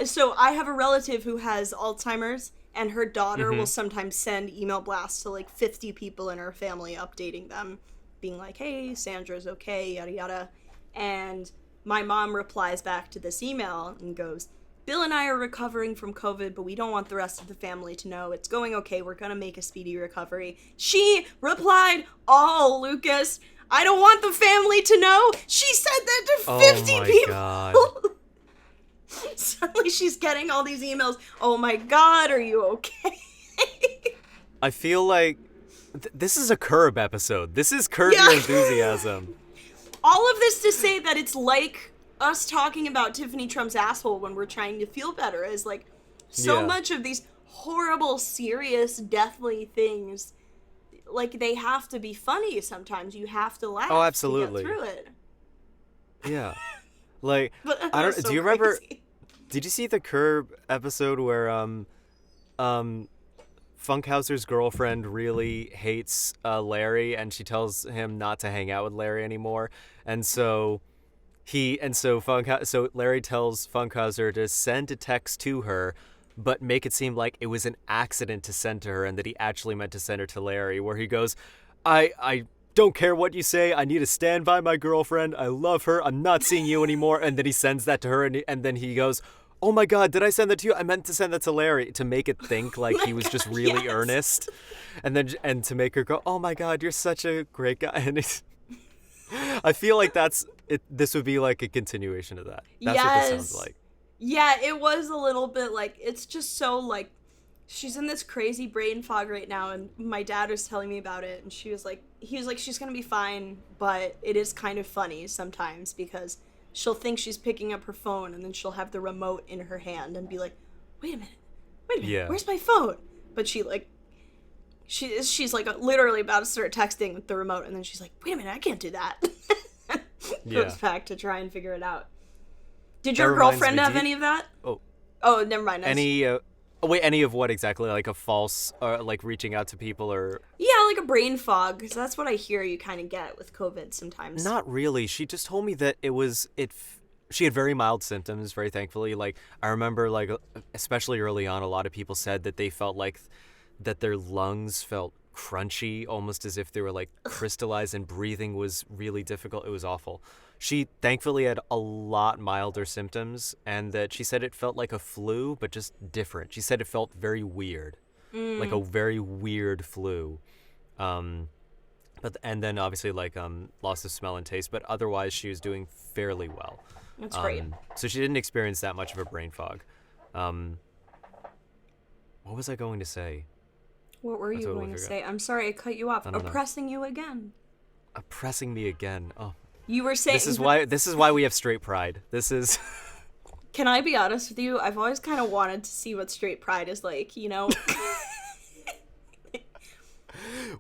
so I have a relative who has Alzheimer's, and her daughter will sometimes send email blasts to, like, 50 people in her family, updating them, being like, hey, Sandra's okay, yada, yada. And my mom replies back to this email and goes, Bill and I are recovering from COVID, but we don't want the rest of the family to know. It's going okay. We're going to make a speedy recovery. She replied, oh, Lucas, I don't want the family to know. She said that to 50 people. God. Suddenly she's getting all these emails. Oh my God, are you okay? I feel like this is a Curb episode. This is Curb Your Enthusiasm. All of this to say that it's like us talking about Tiffany Trump's asshole when we're trying to feel better is like so much of these horrible, serious, deathly things, like they have to be funny sometimes. You have to laugh to get through it. Yeah. Like, I don't, do you remember, did you see the Curb episode where Funkhauser's girlfriend really hates Larry, and she tells him not to hang out with Larry anymore, and so Larry tells Funkhauser to send a text to her, but make it seem like it was an accident to send to her, and that he actually meant to send her to Larry, where he goes, I don't care what you say, I need to stand by my girlfriend, I love her, I'm not seeing you anymore, and then he sends that to her, and then he goes, oh my God, did I send that to you? I meant to send that to Larry, to make it think like he was just really earnest, and to make her go, oh my God, you're such a great guy. And I feel like this would be like a continuation of that. That's what this sounds like. Yeah, it was a little bit like, it's just so like, she's in this crazy brain fog right now, and my dad was telling me about it, and he was like, she's gonna be fine, but it is kind of funny sometimes because she'll think she's picking up her phone, and then she'll have the remote in her hand and be like, wait a minute, where's my phone? But she like she's like literally about to start texting with the remote, and then she's like, wait a minute, I can't do that. Goes back to try and figure it out. Did your girlfriend have any of that? Oh, never mind. Any of what exactly? Like a false, like reaching out to people, or yeah, like a brain fog, because that's what I hear you kind of get with COVID sometimes. Not really. She just told me that she had very mild symptoms, very thankfully. Like, I remember, like, especially early on, a lot of people said that they felt like that their lungs felt crunchy, almost as if they were, like, crystallized, and breathing was really difficult. It was awful. She thankfully had a lot milder symptoms, and that she said it felt like a flu, but just different. She said it felt very weird, like a very weird flu. And then obviously, like, loss of smell and taste, but otherwise she was doing fairly well. That's great. So she didn't experience that much of a brain fog. What was I going to say? What were you going to say? I'm sorry, I cut you off. Oppressing you again. Oppressing me again. Oh. You were saying this is why we have straight pride. This is Can I be honest with you? I've always kind of wanted to see what straight pride is like, you know?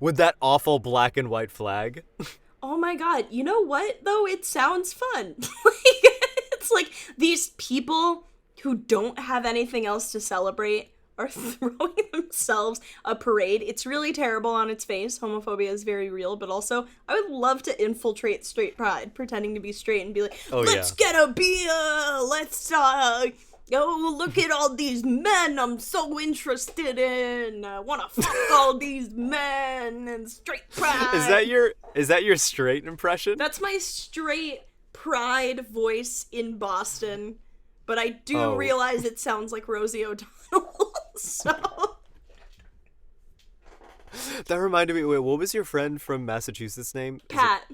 With that awful black and white flag. Oh my god, you know what, though? It sounds fun. It's like these people who don't have anything else to celebrate are throwing themselves a parade. It's really terrible on its face. Homophobia is very real, but also I would love to infiltrate straight pride, pretending to be straight and be like, let's get a beer, let's look at all these men I'm so interested in. I want to fuck all these men and straight pride. Is that your straight impression? That's my straight pride voice in Boston, but I do realize it sounds like Rosie O'Donnell. So that reminded me. Wait, what was your friend from Massachusetts' name? Pat.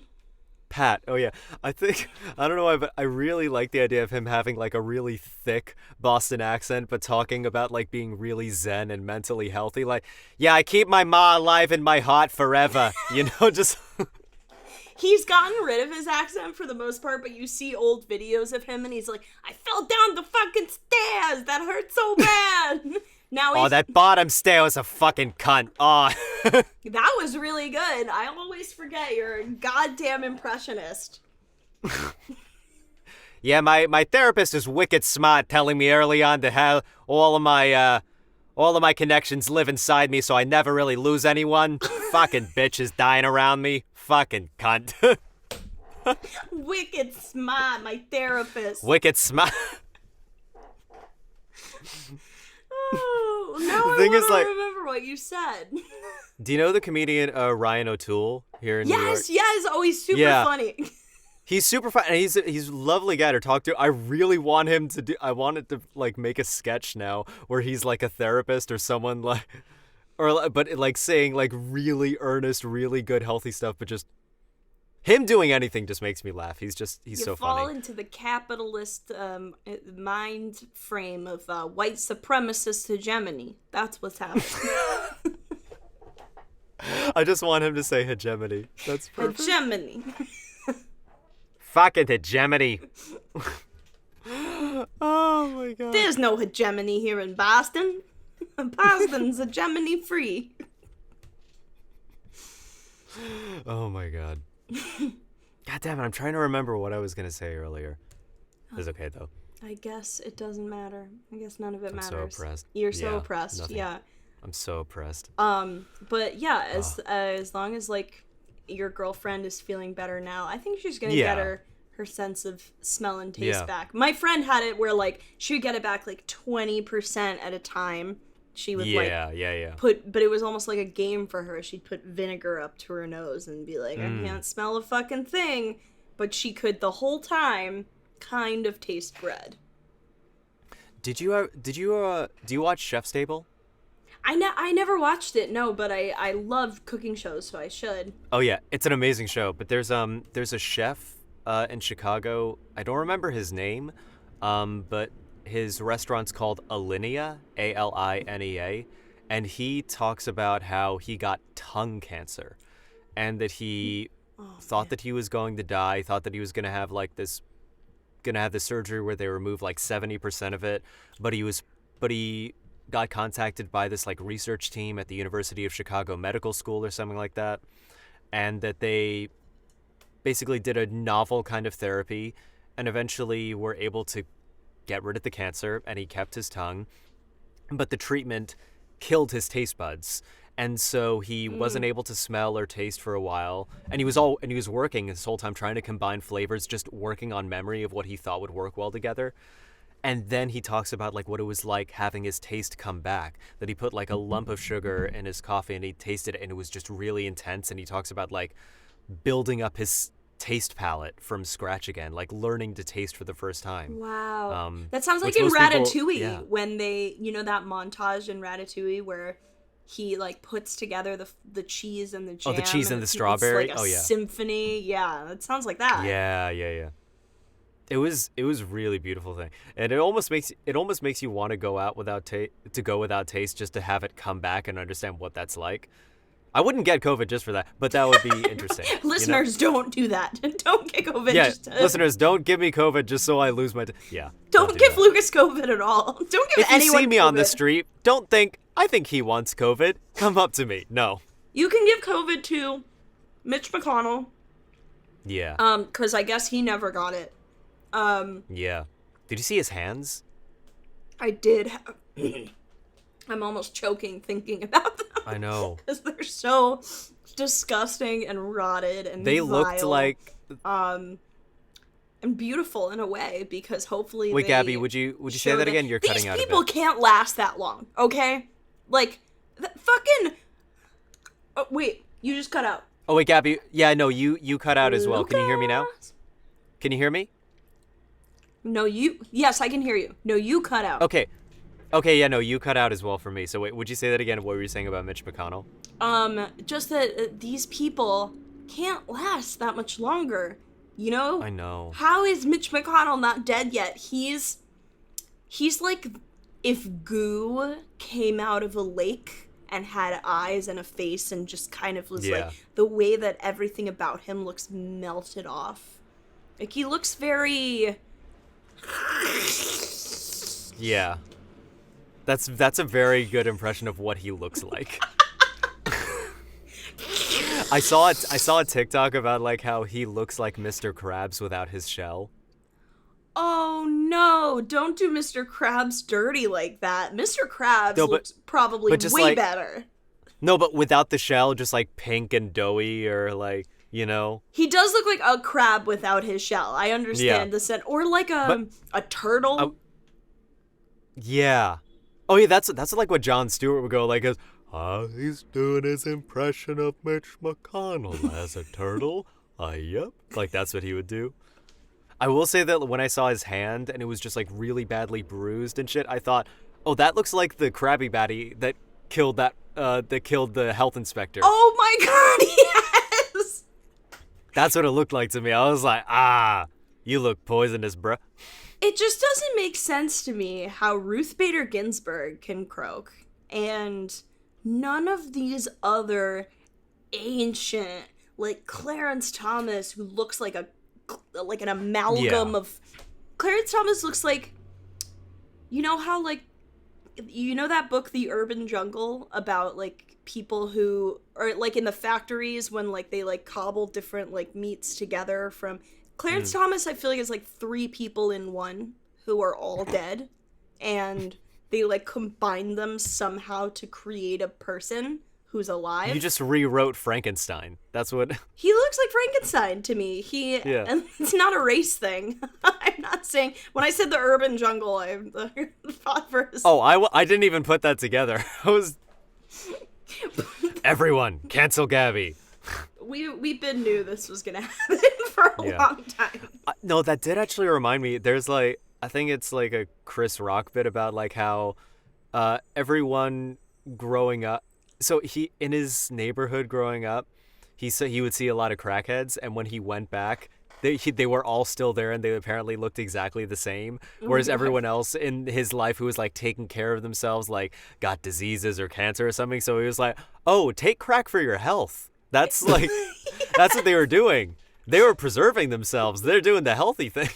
Oh yeah. I don't know why, but I really like the idea of him having like a really thick Boston accent, but talking about like being really zen and mentally healthy. Like, yeah, I keep my ma alive in my heart forever. You know, just. He's gotten rid of his accent for the most part, but you see old videos of him and he's like, I fell down the fucking stairs. That hurt so bad. Now that bottom stair was a fucking cunt. Oh. That was really good. I always forget you're a goddamn impressionist. Yeah, my therapist is wicked smart, telling me early on to have all of my connections live inside me, so I never really lose anyone. Fucking bitches dying around me. Fucking cunt. Wicked smart, my therapist. Wicked smart. Oh, now I want to remember what you said. Do you know the comedian Ryan O'Toole here in New York? Yes. Oh, he's super funny. He's super fun, and he's a lovely guy to talk to. I really want him to do. I wanted to like make a sketch now where he's like a therapist or someone like, but like saying like really earnest, really good, healthy stuff. But just him doing anything just makes me laugh. He's so funny. You fall into the capitalist mind frame of white supremacist hegemony. That's what's happening. I just want him to say hegemony. That's perfect. Hegemony. Fucking hegemony. Oh my god. There's no hegemony here in Boston. Boston's hegemony free. Oh my god. God damn it, I'm trying to remember what I was going to say earlier. It's okay though. I guess it doesn't matter. I guess none of it matters. I'm so oppressed. You're so oppressed. Nothing. Yeah. I'm so oppressed. But yeah, as long as like your girlfriend is feeling better now, I think she's gonna get her sense of smell and taste back. My friend had it where like she would get it back like 20% at a time. She would but it was almost like a game for her. She'd put vinegar up to her nose and be like, I can't smell a fucking thing, but she could the whole time kind of taste bread. Do you watch Chef's Table? I never watched it, no, but I love cooking shows, so I should. Oh yeah, it's an amazing show. But there's a chef in Chicago. I don't remember his name, but his restaurant's called Alinea, Alinea, and he talks about how he got tongue cancer, and that he thought that he was going to die, thought that he was gonna have this surgery where they remove like 70% of it, but he got contacted by this like research team at the University of Chicago Medical School or something like that, and that they basically did a novel kind of therapy and eventually were able to get rid of the cancer, and he kept his tongue, but the treatment killed his taste buds. And so he wasn't able to smell or taste for a while, and he was working this whole time trying to combine flavors, just working on memory of what he thought would work well together. And then he talks about like what it was like having his taste come back, that he put like a lump of sugar in his coffee and he tasted it and it was just really intense. And he talks about like building up his taste palette from scratch again, like learning to taste for the first time. Wow. That sounds like in Ratatouille, when they, that montage in Ratatouille where he like puts together the cheese and the jam. Oh, the cheese and the strawberry. It's like a symphony. Yeah, it sounds like that. Yeah. It was a really beautiful thing, and it almost makes you want to go out without taste, just to have it come back and understand what that's like. I wouldn't get COVID just for that, but that would be interesting. Listeners, don't do that. Don't get COVID. Yeah, listeners, don't give me COVID just so I lose my... Don't give Lucas COVID at all. Don't give anyone If you see me COVID. on the street, don't think, I think he wants COVID. Come up to me. No. You can give COVID to Mitch McConnell. Yeah. Because I guess he never got it. Yeah. Did you see his hands? I did. I'm almost choking thinking about them. I know. Because they're so disgusting and rotted and they vile. Looked like... and beautiful in a way, because hopefully Wait, Gabby, would you say that again? You're cutting out a bit. These people can't last that long, okay? Like, fucking... Oh, wait, you just cut out. Oh, wait, Gabby. Yeah, no, you cut out as well. Can you hear me now? Can you hear me? No, Yes, I can hear you. No, you cut out. Okay, yeah, no, you cut out as well for me. So wait, would you say that again? What were you saying about Mitch McConnell? Just that these people can't last that much longer, I know. How is Mitch McConnell not dead yet? He's like if goo came out of a lake and had eyes and a face and just kind of was like the way that everything about him looks melted off. Like, he looks very... Yeah. That's a very good impression of what he looks like. I saw a TikTok about like how he looks like Mr. Krabs without his shell. Oh no, don't do Mr. Krabs dirty like that. Mr. Krabs looks probably way better. No, but without the shell, just like pink and doughy, or like, He does look like a crab without his shell. I understand the scent. Or like a turtle. Yeah. Oh yeah, that's like what Jon Stewart would go like, he's doing his impression of Mitch McConnell as a turtle. Yep. Like, that's what he would do. I will say that when I saw his hand and it was just like really badly bruised and shit, I thought, oh, that looks like the Krabby Patty that killed the health inspector. Oh my god, yes! That's what it looked like to me. I was like, you look poisonous, bruh. It just doesn't make sense to me how Ruth Bader Ginsburg can croak and none of these other ancient, like Clarence Thomas, who looks like an amalgam of... Clarence Thomas looks like... how, like... that book, The Urban Jungle, about, like, people who... Or, like, in the factories when, like, they, like, cobble different, like, meats together from... Clarence Thomas, I feel like, is, like, 3 people in one who are all dead. And they, like, combine them somehow to create a person who's alive. You just rewrote Frankenstein. That's what... He looks like Frankenstein to me. And it's not a race thing. I'm not saying... When I said The Urban Jungle, I thought first... Oh, I didn't even put that together. I was... Everyone, cancel Gabby. We've been knew this was gonna happen for a long time. No, that did actually remind me. There's like, I think it's like a Chris Rock bit about like how everyone growing up. So he, in his neighborhood growing up, he would see a lot of crackheads, and when he went back, they were all still there, and they apparently looked exactly the same. Whereas everyone else in his life who was like taking care of themselves, like got diseases or cancer or something. So he was like, "Oh, take crack for your health." That's like, that's what they were doing. They were preserving themselves. They're doing the healthy thing.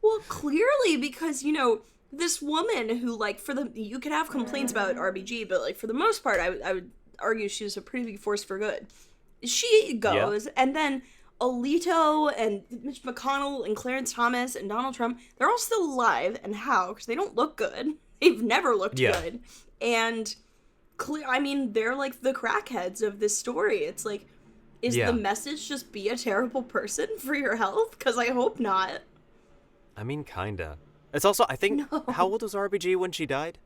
Well, clearly, because, this woman who, like, you could have complaints about RBG, but, like, for the most part, I would argue she was a pretty big force for good. She goes, and then Alito and Mitch McConnell and Clarence Thomas and Donald Trump, they're all still alive. And how? Because they don't look good. They've never looked good. And, they're, like, the crackheads of this story. It's like, is the message just be a terrible person for your health? Because I hope not. I mean, kinda. It's also, I think, how old was RBG when she died?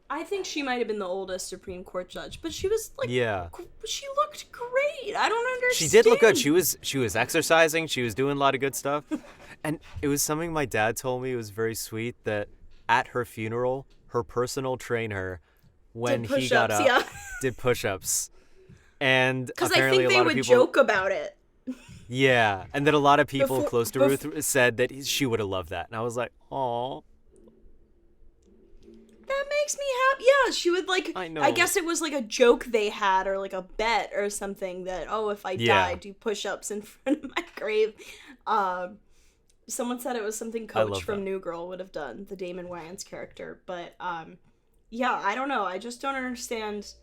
I think she might have been the oldest Supreme Court judge, but she was like, she looked great. I don't understand. She did look good. She was exercising. She was doing a lot of good stuff. And it was something my dad told me. It was very sweet that at her funeral, her personal trainer, when he got up, did push-ups. And because I think they would joke about it. Yeah, and then a lot of people close to Ruth said that she would have loved that. And I was like, aw. That makes me happy. Yeah, she would, like, I know. I guess it was like a joke they had or like a bet or something that, if I die, do push-ups in front of my grave. Someone said it was something Coach from New Girl would have done, the Damon Wayans character. But, yeah, I don't know. I just don't understand.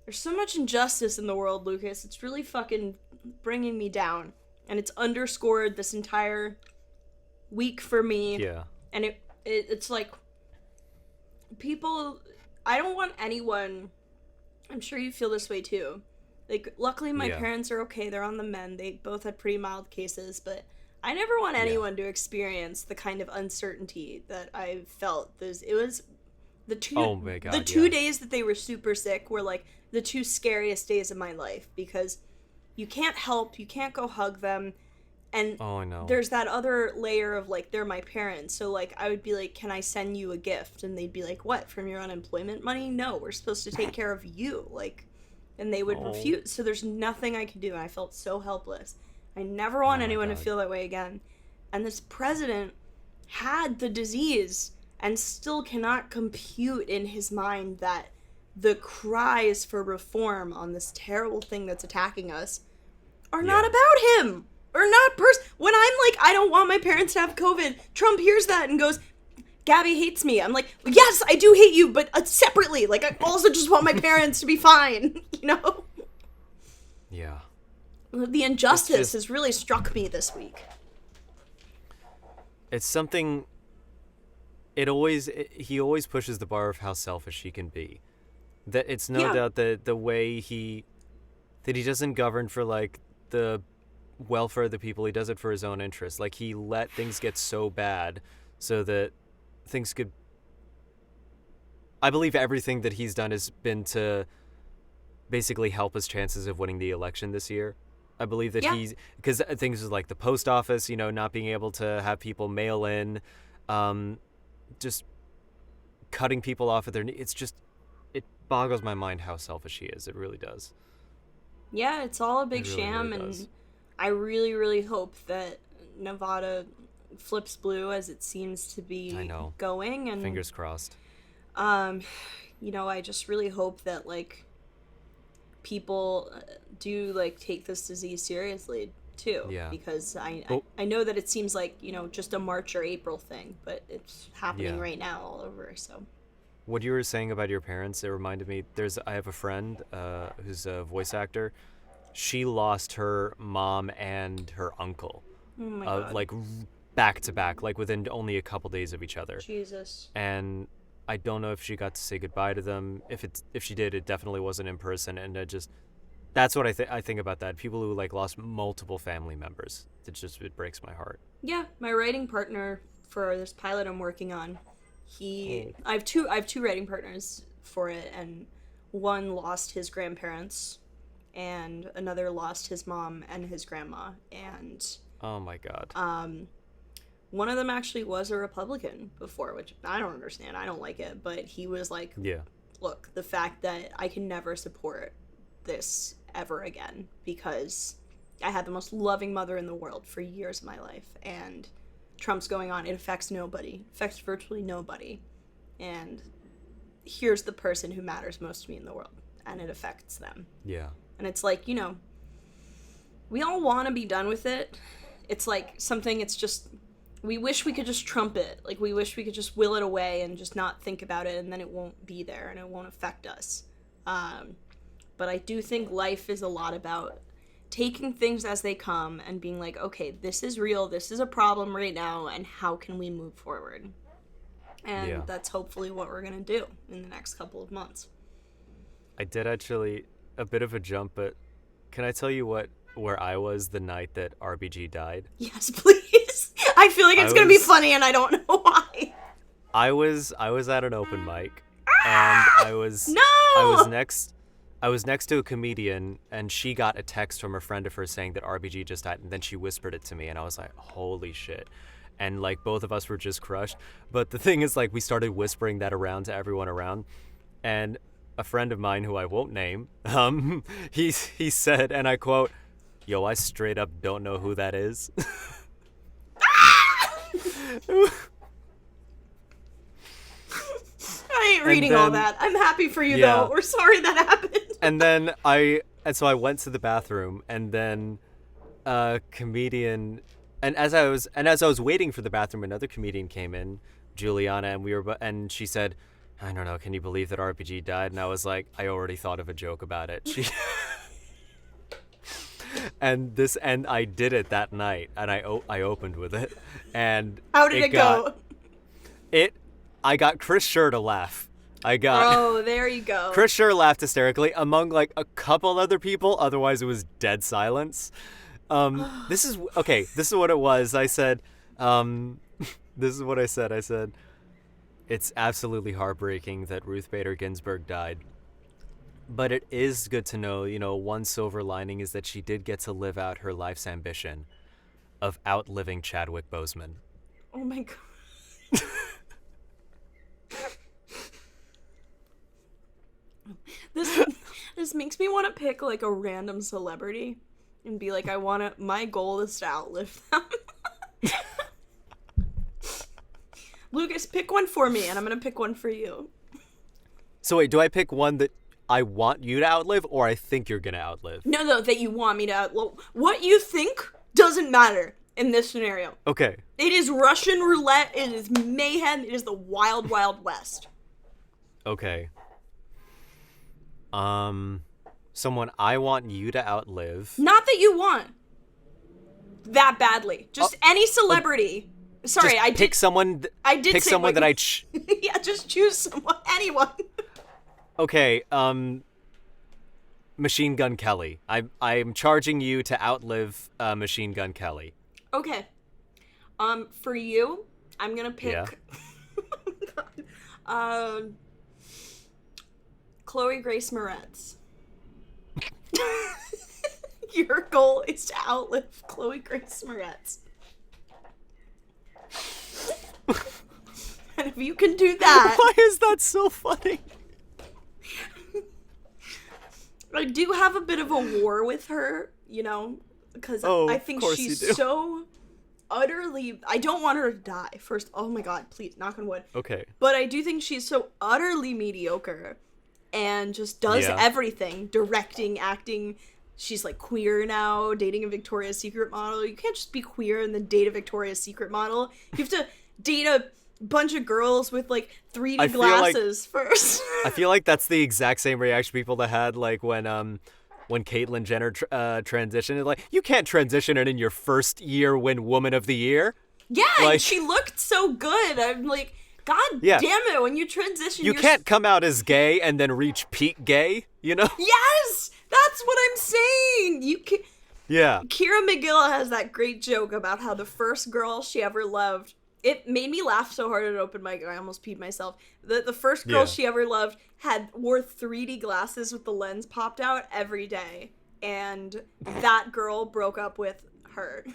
There's so much injustice in the world, Lucas. It's really fucking bringing me down. And it's underscored this entire week for me. Yeah. And it's like, people, I don't want anyone, I'm sure you feel this way too. Like, luckily my parents are okay. They're on the mend. They both had pretty mild cases, but I never want anyone to experience the kind of uncertainty that I felt. It was the two days that they were super sick were like the two scariest days of my life, because you can't help, you can't go hug them, and there's that other layer of, like, they're my parents, so, like, I would be like, can I send you a gift? And they'd be like, what, from your unemployment money? No, we're supposed to take care of you, like, and they would refuse, so there's nothing I could do, and I felt so helpless. I never want anyone to feel that way again. And this president had the disease and still cannot compute in his mind that the cries for reform on this terrible thing that's attacking us are not about him, or not when I'm like, I don't want my parents to have COVID, Trump hears that and goes, Gabby hates me. I'm like, yes, I do hate you, but separately. Like, I also just want my parents to be fine, you know? Yeah. The injustice has really struck me this week. It's something, he always pushes the bar of how selfish he can be. That it's no doubt that the way that he doesn't govern for, like, the welfare of the people, he does it for his own interests. Like, he let things get so bad so that things could, I believe everything that he's done has been to basically help his chances of winning the election this year. I believe that because things like the post office, not being able to have people mail in, just cutting people off at it boggles my mind how selfish he is. It really does. Yeah, it's all a big sham, really and I really, really hope that Nevada flips blue, as it seems to be going. And fingers crossed. I just really hope that, like, people do, like, take this disease seriously too. Yeah. Because I know that it seems like, just a March or April thing, but it's happening right now all over. So. What you were saying about your parents, it reminded me, I have a friend who's a voice actor. She lost her mom and her uncle. Oh my God. Like, back to back, like, within only a couple days of each other. Jesus. And I don't know if she got to say goodbye to them. If she did, it definitely wasn't in person. And that's what I think about that. People who, like, lost multiple family members. It breaks my heart. Yeah, my writing partner for this pilot I'm working on, I have two writing partners for it, and one lost his grandparents, and another lost his mom and his grandma, and oh my God. One of them actually was a Republican before, which I don't understand. I don't like it, but he was like, look, the fact that I can never support this ever again, because I had the most loving mother in the world for years of my life, and Trump's going on, it affects nobody. It affects virtually nobody. And here's the person who matters most to me in the world, and it affects them. Yeah. And it's like, we all want to be done with it. It's like something, it's just, we wish we could just trump it. Like, we wish we could just will it away and just not think about it, and then it won't be there and it won't affect us. But I do think life is a lot about taking things as they come and being like, okay, this is real, this is a problem right now, and how can we move forward? And that's hopefully what we're going to do in the next couple of months. I did actually, a bit of a jump, but can I tell you where I was the night that RBG died? Yes, please. I feel like it's going to be funny and I don't know why. I was at an open mic and I was next to a comedian, and she got a text from a friend of hers saying that RBG just died, and then she whispered it to me, and I was like, holy shit. And like both of us were just crushed. But the thing is, like, we started whispering that around to everyone around, and a friend of mine who I won't name, he said, and I quote, "Yo, I straight up don't know who that is." I ain't reading all that. I'm happy for you though. We're sorry that happened. And so I went to the bathroom, and then a comedian, and as I was waiting for the bathroom, another comedian came in, Juliana, and she said, "I don't know, can you believe that RPG died?" And I was like, I already thought of a joke about it. And I did it that night, and I opened with it. And how did it go? I got Chris Scher to laugh. Oh, there you go. Chris Scher laughed hysterically among like a couple other people. Otherwise, it was dead silence. This is what it was. I said, this is what I said. I said, it's absolutely heartbreaking that Ruth Bader Ginsburg died. But it is good to know, one silver lining is that she did get to live out her life's ambition of outliving Chadwick Boseman. Oh my God. This makes me want to pick like a random celebrity and be like, my goal is to outlive them. Lucas, pick one for me, and I'm gonna pick one for you. So wait, do I pick one that I want you to outlive, or I think you're gonna outlive? No, that you want me to outlive. What you think doesn't matter in this scenario. Okay. It is Russian roulette, it is mayhem, it is the wild, wild west. Okay. Someone I want you to outlive. Not that you want that badly. Just any celebrity. Sorry, I did pick someone. I did pick say someone that yeah, just choose someone, anyone. Okay. Machine Gun Kelly. I'm charging you to outlive Machine Gun Kelly. Okay. For you, I'm gonna pick. Yeah. Chloe Grace Moretz. Your goal is to outlive Chloe Grace Moretz. And if you can do that... Why is that so funny? I do have a bit of a war with her, because I think she's so utterly... I don't want her to die. First, oh my God, please, knock on wood. Okay. But I do think she's so utterly mediocre and just does everything. Directing, acting. She's like queer now, dating a Victoria's Secret model. You can't just be queer and then date a Victoria's Secret model. You have to date a bunch of girls with like 3D glasses first. I feel like that's the exact same reaction people that had like when Caitlyn Jenner transitioned. Like, you can't transition and in your first year win Woman of the Year. Yeah, like, she looked so good. I'm like, God damn it, when you transition, you can't come out as gay and then reach peak gay, Yes, that's what I'm saying. You can. Yeah. Kira McGill has that great joke about how the first girl she ever loved. It made me laugh so hard at open mic, I almost peed myself. The first girl she ever loved wore 3D glasses with the lens popped out every day, and that girl broke up with her.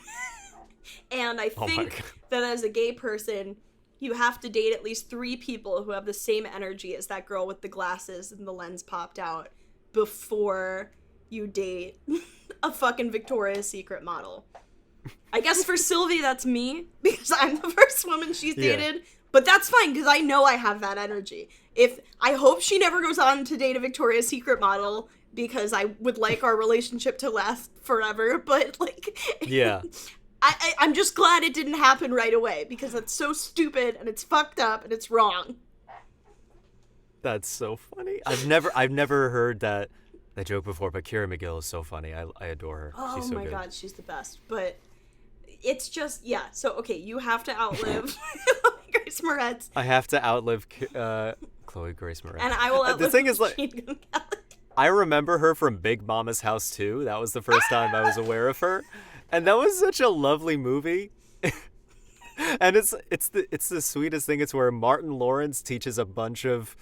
And I think that as a gay person, you have to date at least 3 people who have the same energy as that girl with the glasses and the lens popped out before you date a fucking Victoria's Secret model. I guess for Sylvie, that's me, because I'm the first woman she's dated, but that's fine, because I know I have that energy. I hope she never goes on to date a Victoria's Secret model, because I would like our relationship to last forever, but, like... Yeah. I'm just glad it didn't happen right away, because it's so stupid and it's fucked up and it's wrong. That's so funny. I've never heard that joke before, but Keira McGill is so funny. I adore her. Oh she's so my good. God, she's the best. But it's just, yeah. So, okay, you have to outlive Grace Moretz. I have to outlive Chloe Grace Moretz. And I will outlive the thing is, like, Machine Gun Kelly. I remember her from Big Mama's House too. That was the first time I was aware of her, and that was such a lovely movie. And it's the sweetest thing. It's where Martin Lawrence teaches a bunch of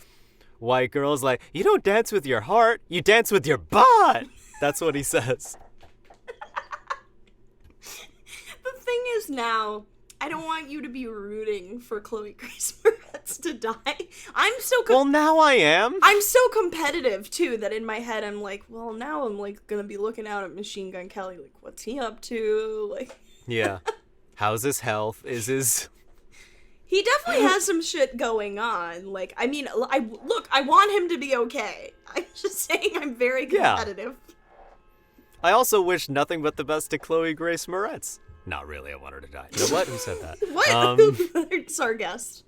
white girls, like, you don't dance with your heart, you dance with your butt. That's what he says. The thing is, now, I don't want you to be rooting for Chloe Grace Moretz to die. Well, now I am. I'm so competitive, too, that in my head I'm like, well, now I'm, like, gonna be looking out at Machine Gun Kelly, like, what's he up to? Like, yeah. How's his health? He definitely has some shit going on. Like, I mean, I want him to be okay. I'm just saying I'm very competitive. Yeah. I also wish nothing but the best to Chloe Grace Moretz. Not really, I want her to die. You know what? Who said that? What? It's our guest.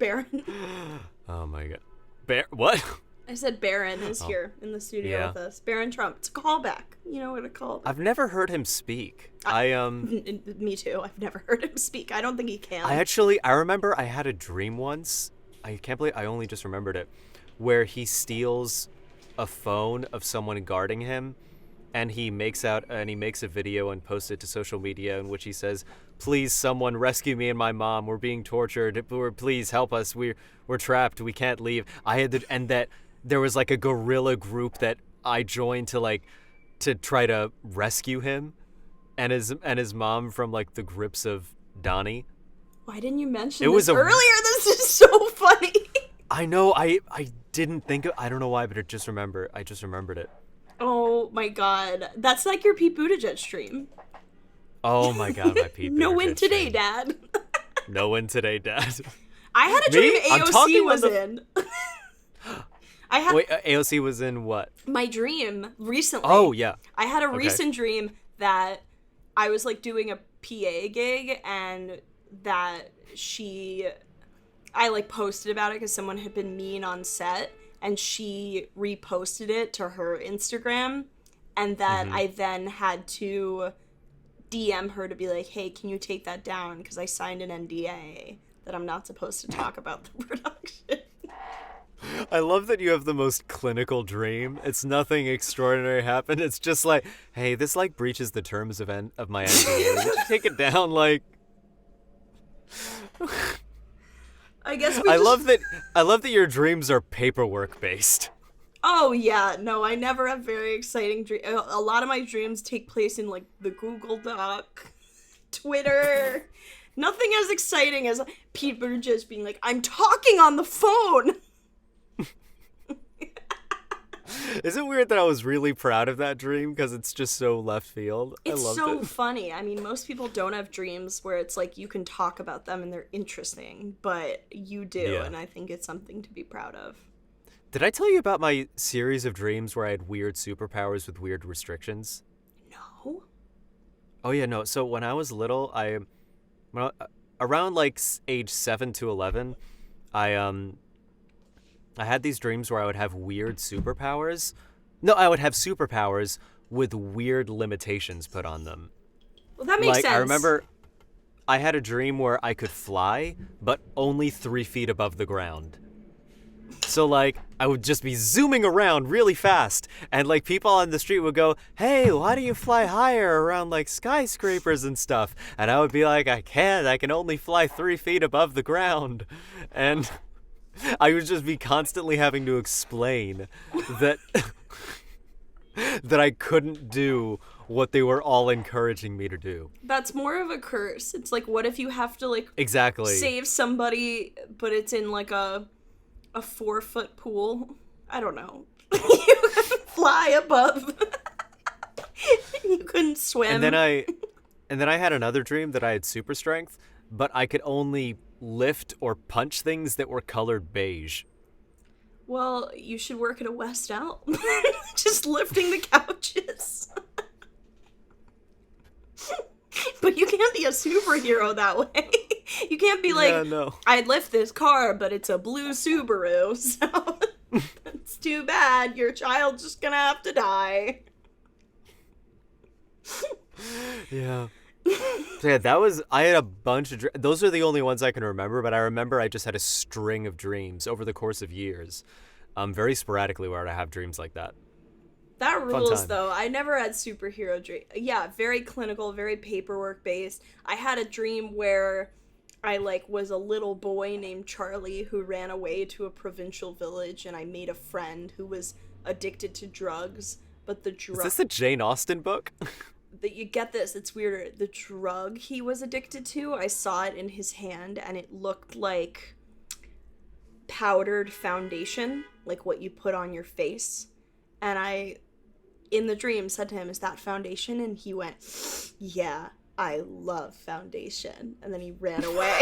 Baron. Oh my god. What? I said Baron is here in the studio with us. Baron Trump. It's a callback. You know what a callback. I've never heard him speak. Me too. I've never heard him speak. I don't think he can. I remember I had a dream once. I can't believe I only just remembered it, where he steals a phone of someone guarding him, and he makes a video and posts it to social media in which he says, "Please, someone rescue me and my mom. We're being tortured. Please help us. We're trapped. We can't leave." And that there was like a guerrilla group that I joined to try to rescue him and his mom from like the grips of Donnie. Why didn't you mention this earlier? This is so funny. I know. I didn't think of. I don't know why, but I just remembered it. Oh my god, that's like your Pete Buttigieg dream. Oh my god, my Pete Buttigieg No win today, dream. Dad. No win today, Dad. I had a dream AOC was in. Wait, AOC was in what? My dream recently. Oh, yeah. I had a recent dream that I was like doing a PA gig and that I like posted about it because someone had been mean on set and she reposted it to her Instagram and that I then had to DM her to be like, hey, can you take that down? Because I signed an NDA that I'm not supposed to talk about the production. I love that you have the most clinical dream. It's nothing extraordinary happened. It's just like, hey, this like breaches the terms of my NDA. Would you take it down? Like, I guess I love that your dreams are paperwork based. Oh yeah, no, I never have very exciting dreams. A lot of my dreams take place in like the Google Doc, Twitter. Nothing as exciting as Pete Buttigieg being like, I'm talking on the phone. Is it weird that I was really proud of that dream because it's just so left field? It's I loved so it. funny. I mean, most people don't have dreams where it's like you can talk about them and they're interesting, but you do, and I think it's something to be proud of. Did I tell you about my series of dreams where I had weird superpowers with weird restrictions? No. Oh yeah, no. So when I was little, around like age 7 to 11, I had these dreams where I would have weird superpowers. No, I would have superpowers with weird limitations put on them. Well, that makes sense. I remember I had a dream where I could fly, but only 3 feet above the ground. So, like, I would just be zooming around really fast, and, like, people on the street would go, hey, why do you fly higher around, like, skyscrapers and stuff? And I would be like, I can only fly 3 feet above the ground. And I would just be constantly having to explain that that I couldn't do what they were all encouraging me to do. That's more of a curse. It's like, what if you have to, like, exactly save somebody, but it's in, like, a 4-foot pool? I don't know. You couldn't fly above. You couldn't swim. And then I had another dream that I had super strength, but I could only lift or punch things that were colored beige. Well, you should work at a West Elm. Just lifting the couches. But you can't be a superhero that way. You can't be like, no. I'd lift this car, but it's a blue Subaru, so it's too bad. Your child's just gonna have to die. Yeah. So yeah, I had a bunch of those are the only ones I can remember, but I remember I just had a string of dreams over the course of years. Very sporadically where I have dreams like that. That rules, though. I never had superhero dream. Yeah, very clinical, very paperwork based. I had a dream where I was a little boy named Charlie who ran away to a provincial village, and I made a friend who was addicted to drugs. But the drug. Is this a Jane Austen book? That you get this, it's weirder. The drug he was addicted to, I saw it in his hand, and it looked like powdered foundation, like what you put on your face. And I, in the dream, said to him, "Is that foundation?" And he went, "Yeah, I love foundation." And then he ran away.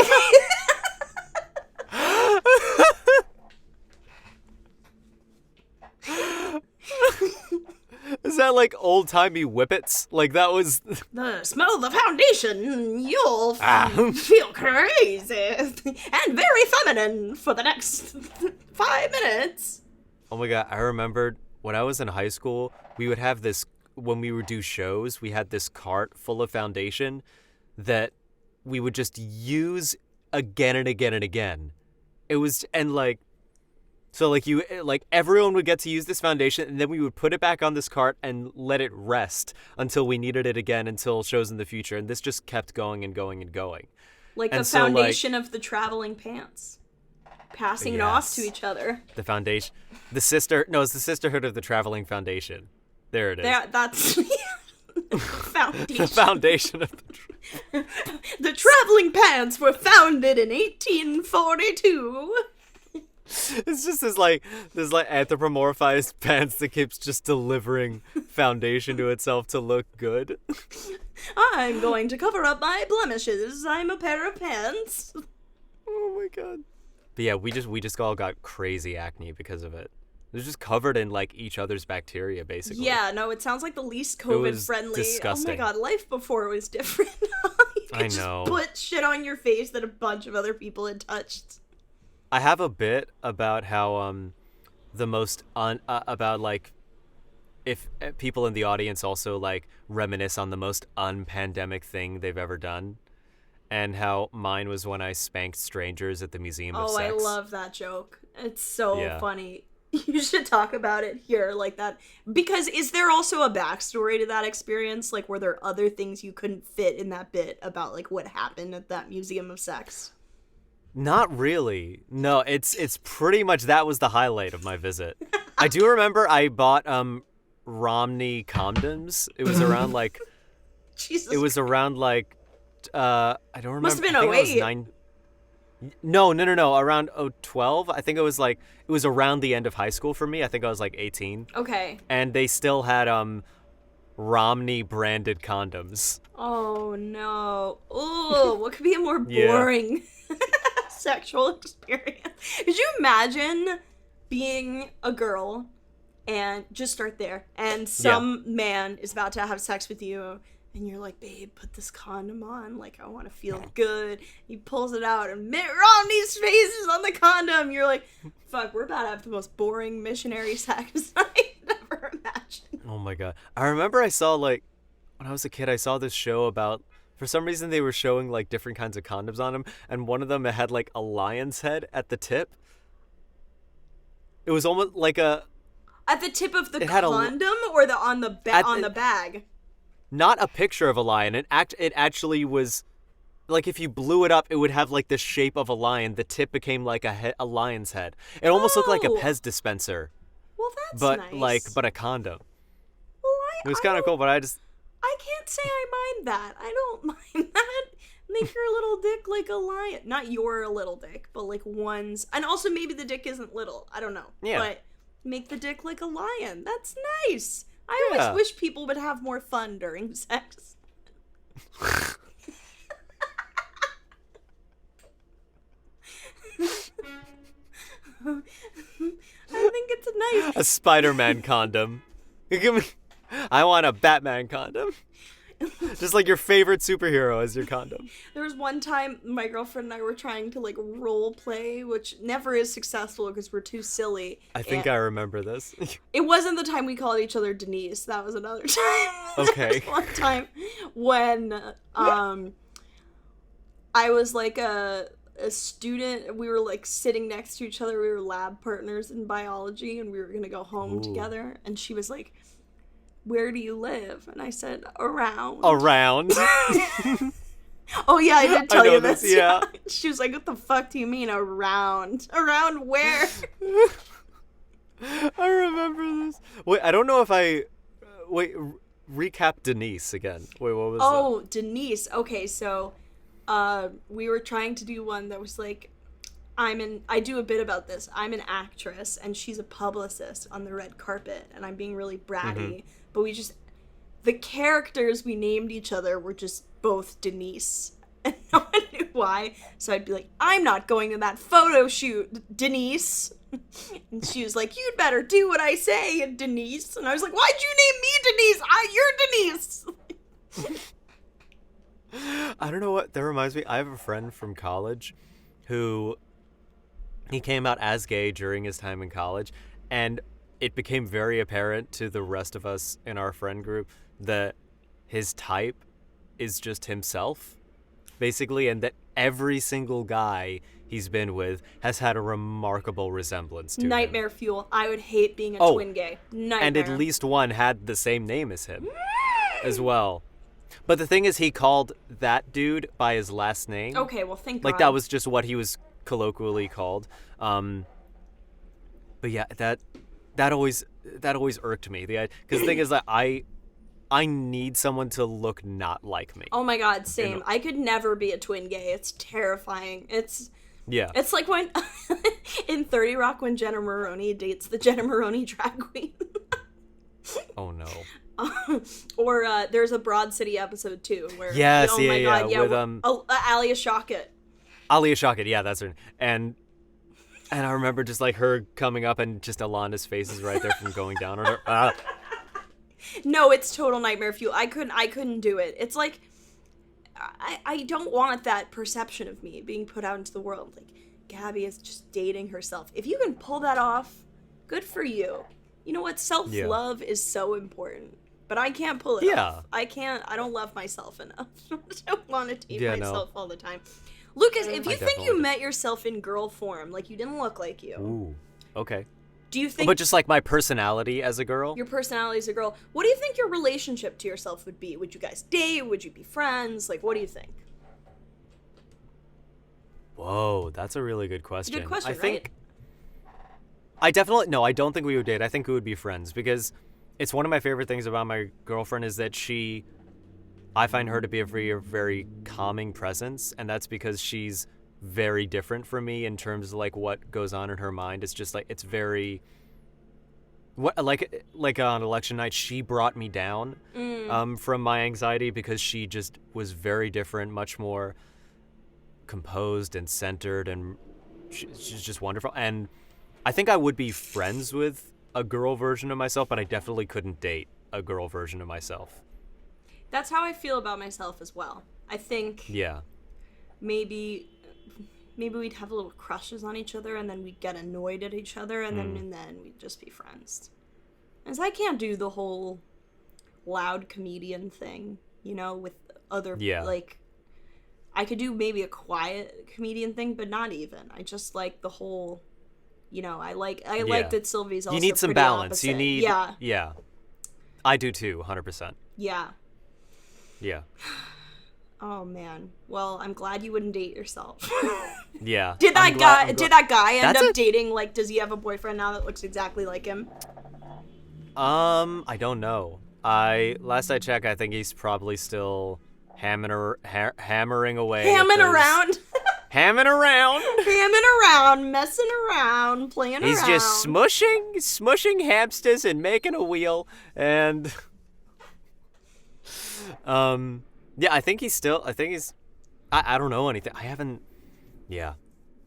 Is that like old-timey whippets? Like that was... Smell the foundation, you'll feel crazy and very feminine for the next 5 minutes. Oh my god, I remembered when I was in high school, we would have this, when we would do shows, we had this cart full of foundation that we would just use again and again and again. It was, and like, so everyone would get to use this foundation, and then we would put it back on this cart and let it rest until we needed it again until shows in the future. And this just kept going and going and going. Like the foundation of the traveling pants. Passing it off to each other. The foundation. It's the Sisterhood of the Traveling Foundation. There it is. That's foundation. The foundation of the traveling pants were founded in 1842. It's just this anthropomorphized pants that keeps just delivering foundation to itself to look good. I'm going to cover up my blemishes. I'm a pair of pants. Oh my god. But yeah, we just all got crazy acne because of it. It was just covered in like each other's bacteria, basically. Yeah, no, it sounds like the least COVID friendly. Disgusting. Oh my god, life before was different. You could just put shit on your face that a bunch of other people had touched. I have a bit about how the most about like if people in the audience also like reminisce on the most unpandemic thing they've ever done, and how mine was when I spanked strangers at the Museum of Sex. Oh, I love that joke. It's so funny. You should talk about it here like that. Because is there also a backstory to that experience? Like, were there other things you couldn't fit in that bit about like what happened at that Museum of Sex? Not really. No, it's pretty much that was the highlight of my visit. I do remember I bought Romney condoms. It was around like Jesus. It was around like I don't remember. Must have been 08. No, around 012. I think it was around the end of high school for me. I think I was like 18. Okay. And they still had Romney branded condoms. Oh no. Ooh, what could be a more boring sexual experience? Could you imagine being a girl and just start there and some man is about to have sex with you and you're like, "Babe, put this condom on, like I want to feel good." He pulls it out and Mitt Romney's face is on the condom. You're like, fuck, we're about to have the most boring missionary sex I ever imagined. Oh my god. I remember I saw when I was a kid, I saw this show about, for some reason they were showing like different kinds of condoms on them, and one of them had like a lion's head at the tip. It was almost like at the tip of the condom or on the bag. Not a picture of a lion. It actually was like if you blew it up, it would have like the shape of a lion. The tip became like a lion's head. It almost looked like a Pez dispenser. Well, that's nice. But a condom. Well, it was kind of cool, but I can't say I mind that. I don't mind that. Make your little dick like a lion. Not your little dick, but like one's. And also maybe the dick isn't little. I don't know. Yeah. But make the dick like a lion. That's nice. I always wish people would have more fun during sex. I think it's nice. A Spider-Man condom. I want a Batman condom. Just like your favorite superhero as your condom. There was one time my girlfriend and I were trying to like role play, which never is successful because we're too silly. I think I remember this. It wasn't the time we called each other Denise. That was another time. Okay. There was one time when I was like a student. We were like sitting next to each other. We were lab partners in biology, and we were gonna go home together. And she was like, "Where do you live?" And I said, "Around." Around. Oh yeah, I did tell you this. Yeah. She was like, "What the fuck do you mean around? Around where?" I remember this. Wait, I don't know if I... Wait, recap Denise again. Wait, what was that? Oh, Denise. Okay, so we were trying to do one that was like, I do a bit about this. I'm an actress, and she's a publicist on the red carpet, and I'm being really bratty. But the characters we named each other were just both Denise. And no one knew why. So I'd be like, "I'm not going to that photo shoot, Denise." And she was like, "You'd better do what I say, Denise." And I was like, "Why'd you name me Denise? You're Denise." I don't know what that reminds me. I have a friend from college who he came out as gay during his time in college, and it became very apparent to the rest of us in our friend group that his type is just himself, basically, and that every single guy he's been with has had a remarkable resemblance to him. Nightmare fuel. I would hate being a twin gay. Nightmare. And at least one had the same name as him as well. But the thing is, he called that dude by his last name. Okay, well, thank God. Like, that was just what he was colloquially called. But yeah, that always irked me. Because the thing is that I need someone to look not like me. Oh my God, same. You know? I could never be a twin gay. It's terrifying. It's like when in 30 Rock when Jenna Maroney dates the Jenna Maroney drag queen. Oh no. Or there's a Broad City episode too where with Alia Shawkat. Alia Shawkat, yeah, that's her. And I remember just like her coming up and just Alana's face is right there from going down on her. No, it's total nightmare fuel. I couldn't do it. It's like I don't want that perception of me being put out into the world. Like, Gabby is just dating herself. If you can pull that off, good for you. You know what? Self-love is so important. But I can't pull it off. I don't love myself enough. I don't want to date myself all the time. Lucas, if you think you met yourself in girl form, like you didn't look like you. Ooh, okay. Do you think... But just like my personality as a girl? Your personality as a girl. What do you think your relationship to yourself would be? Would you guys date? Would you be friends? Like, what do you think? Whoa, that's a really good question. It's a good question, I think... I don't think we would date. I think we would be friends because it's one of my favorite things about my girlfriend is that I find her to be a very, very calming presence, and that's because she's very different from me in terms of like what goes on in her mind. It's just like it's very like on election night she brought me down from my anxiety because she just was very different, much more composed and centered, and she's just wonderful. And I think I would be friends with a girl version of myself, but I definitely couldn't date a girl version of myself. That's how I feel about myself as well. I think maybe we'd have little crushes on each other, and then we'd get annoyed at each other, and then we'd just be friends. As I can't do the whole loud comedian thing, you know, with other like I could do maybe a quiet comedian thing, but not even. I just like the whole, you know, I like that Sylvie's also. You need some pretty balance. opposite. You need yeah. I do too, 100%. Yeah. Yeah. Oh man. Well, I'm glad you wouldn't date yourself. Yeah. Did that guy end up dating, like, does he have a boyfriend now that looks exactly like him? I don't know. Last I checked, I think he's probably still hammering away. Hamming around, messing around, playing around. He's just smushing hamsters and making a wheel, and yeah, I think he's I don't know anything. I haven't. Yeah.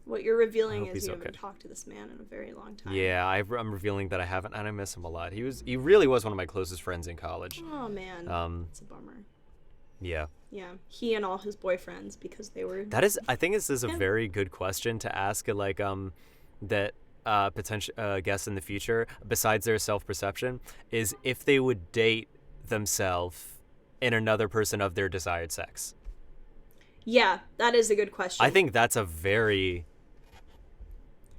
What you're revealing is you haven't talked to this man in a very long time. Yeah, I'm revealing that I haven't, and I miss him a lot. He really was one of my closest friends in college. Oh man, it's a bummer. Yeah. Yeah, he and all his boyfriends because they were. I think this is a very good question to ask. Like that potential guests in the future, besides their self-perception, is if they would date themselves in another person of their desired sex. Yeah, that is a good question. I think that's a very.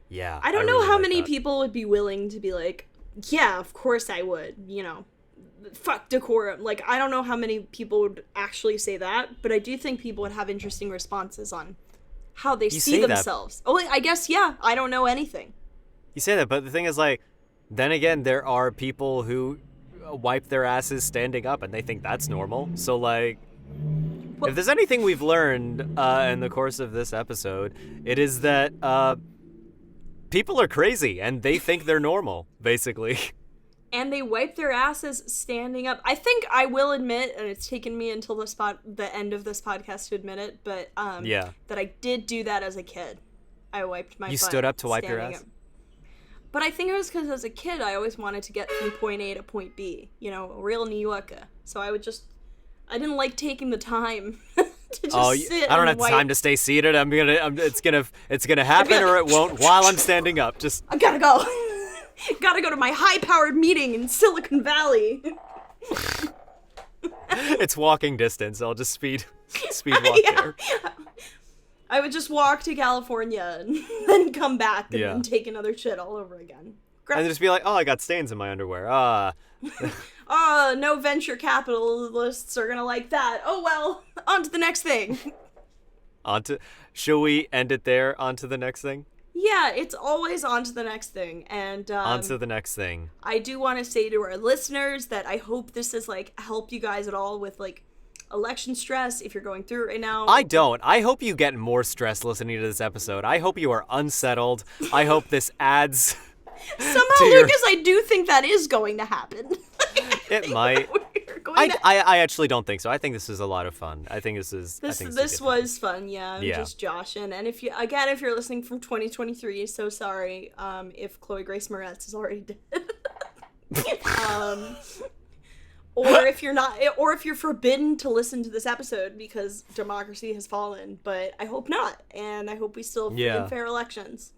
Yeah. I don't know really how like many that. people would be willing to be like, yeah, of course I would, fuck decorum. Like, I don't know how many people would actually say that, but I do think people would have interesting responses on how they see themselves. Oh, I guess, yeah, I don't know anything. You say that, but the thing is, like, then again, there are people who wipe their asses standing up and they think that's normal. So, like, if there's anything we've learned in the course of this episode, it is that people are crazy and they think they're normal, basically. And they wipe their asses standing up. I think I will admit, and it's taken me until the end of this podcast to admit it, but that I did do that as a kid. I wiped my butt. You stood up to wipe your ass? Up. But I think it was because as a kid, I always wanted to get from point A to point B. A real New Yorker. So I didn't like taking the time to just sit. I don't have time to stay seated. It's gonna happen or it won't while I'm standing up. Just I gotta go. Gotta go to my high-powered meeting in Silicon Valley. It's walking distance. I'll just speed walk there. I would just walk to California and then come back and then take another shit all over again. And just be like, oh, I got stains in my underwear. No venture capitalists are gonna like that. Oh well, on to the next thing. Shall we end it there? On to the next thing? Yeah, it's always on to the next thing. And on to the next thing. I do want to say to our listeners that I hope this has helped you guys at all with election stress if you're going through it right now. I don't. I hope you get more stress listening to this episode. I hope you are unsettled. I hope this adds. Somehow, Lucas, I do think that is going to happen. It might. I actually don't think so. I think this is a lot of fun. I think this was fun. Yeah, I'm just joshing. And if you're listening from 2023, so sorry if Chloe Grace Moretz is already dead. Or if you're not, or if you're forbidden to listen to this episode because democracy has fallen. But I hope not, and I hope we still have fair elections.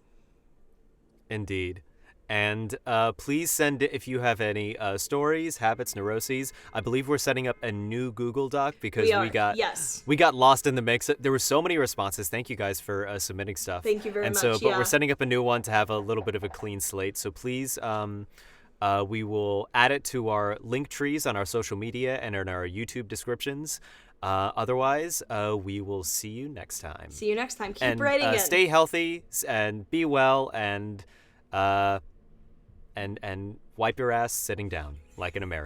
Indeed. And please send it if you have any stories, habits, neuroses. I believe we're setting up a new Google Doc because we got lost in the mix. There were so many responses. Thank you guys for submitting stuff. Thank you very much. But we're setting up a new one to have a little bit of a clean slate. So please, we will add it to our link trees on our social media and in our YouTube descriptions. Otherwise, we will see you next time. Keep writing in. Stay healthy and be well and wipe your ass sitting down like an American.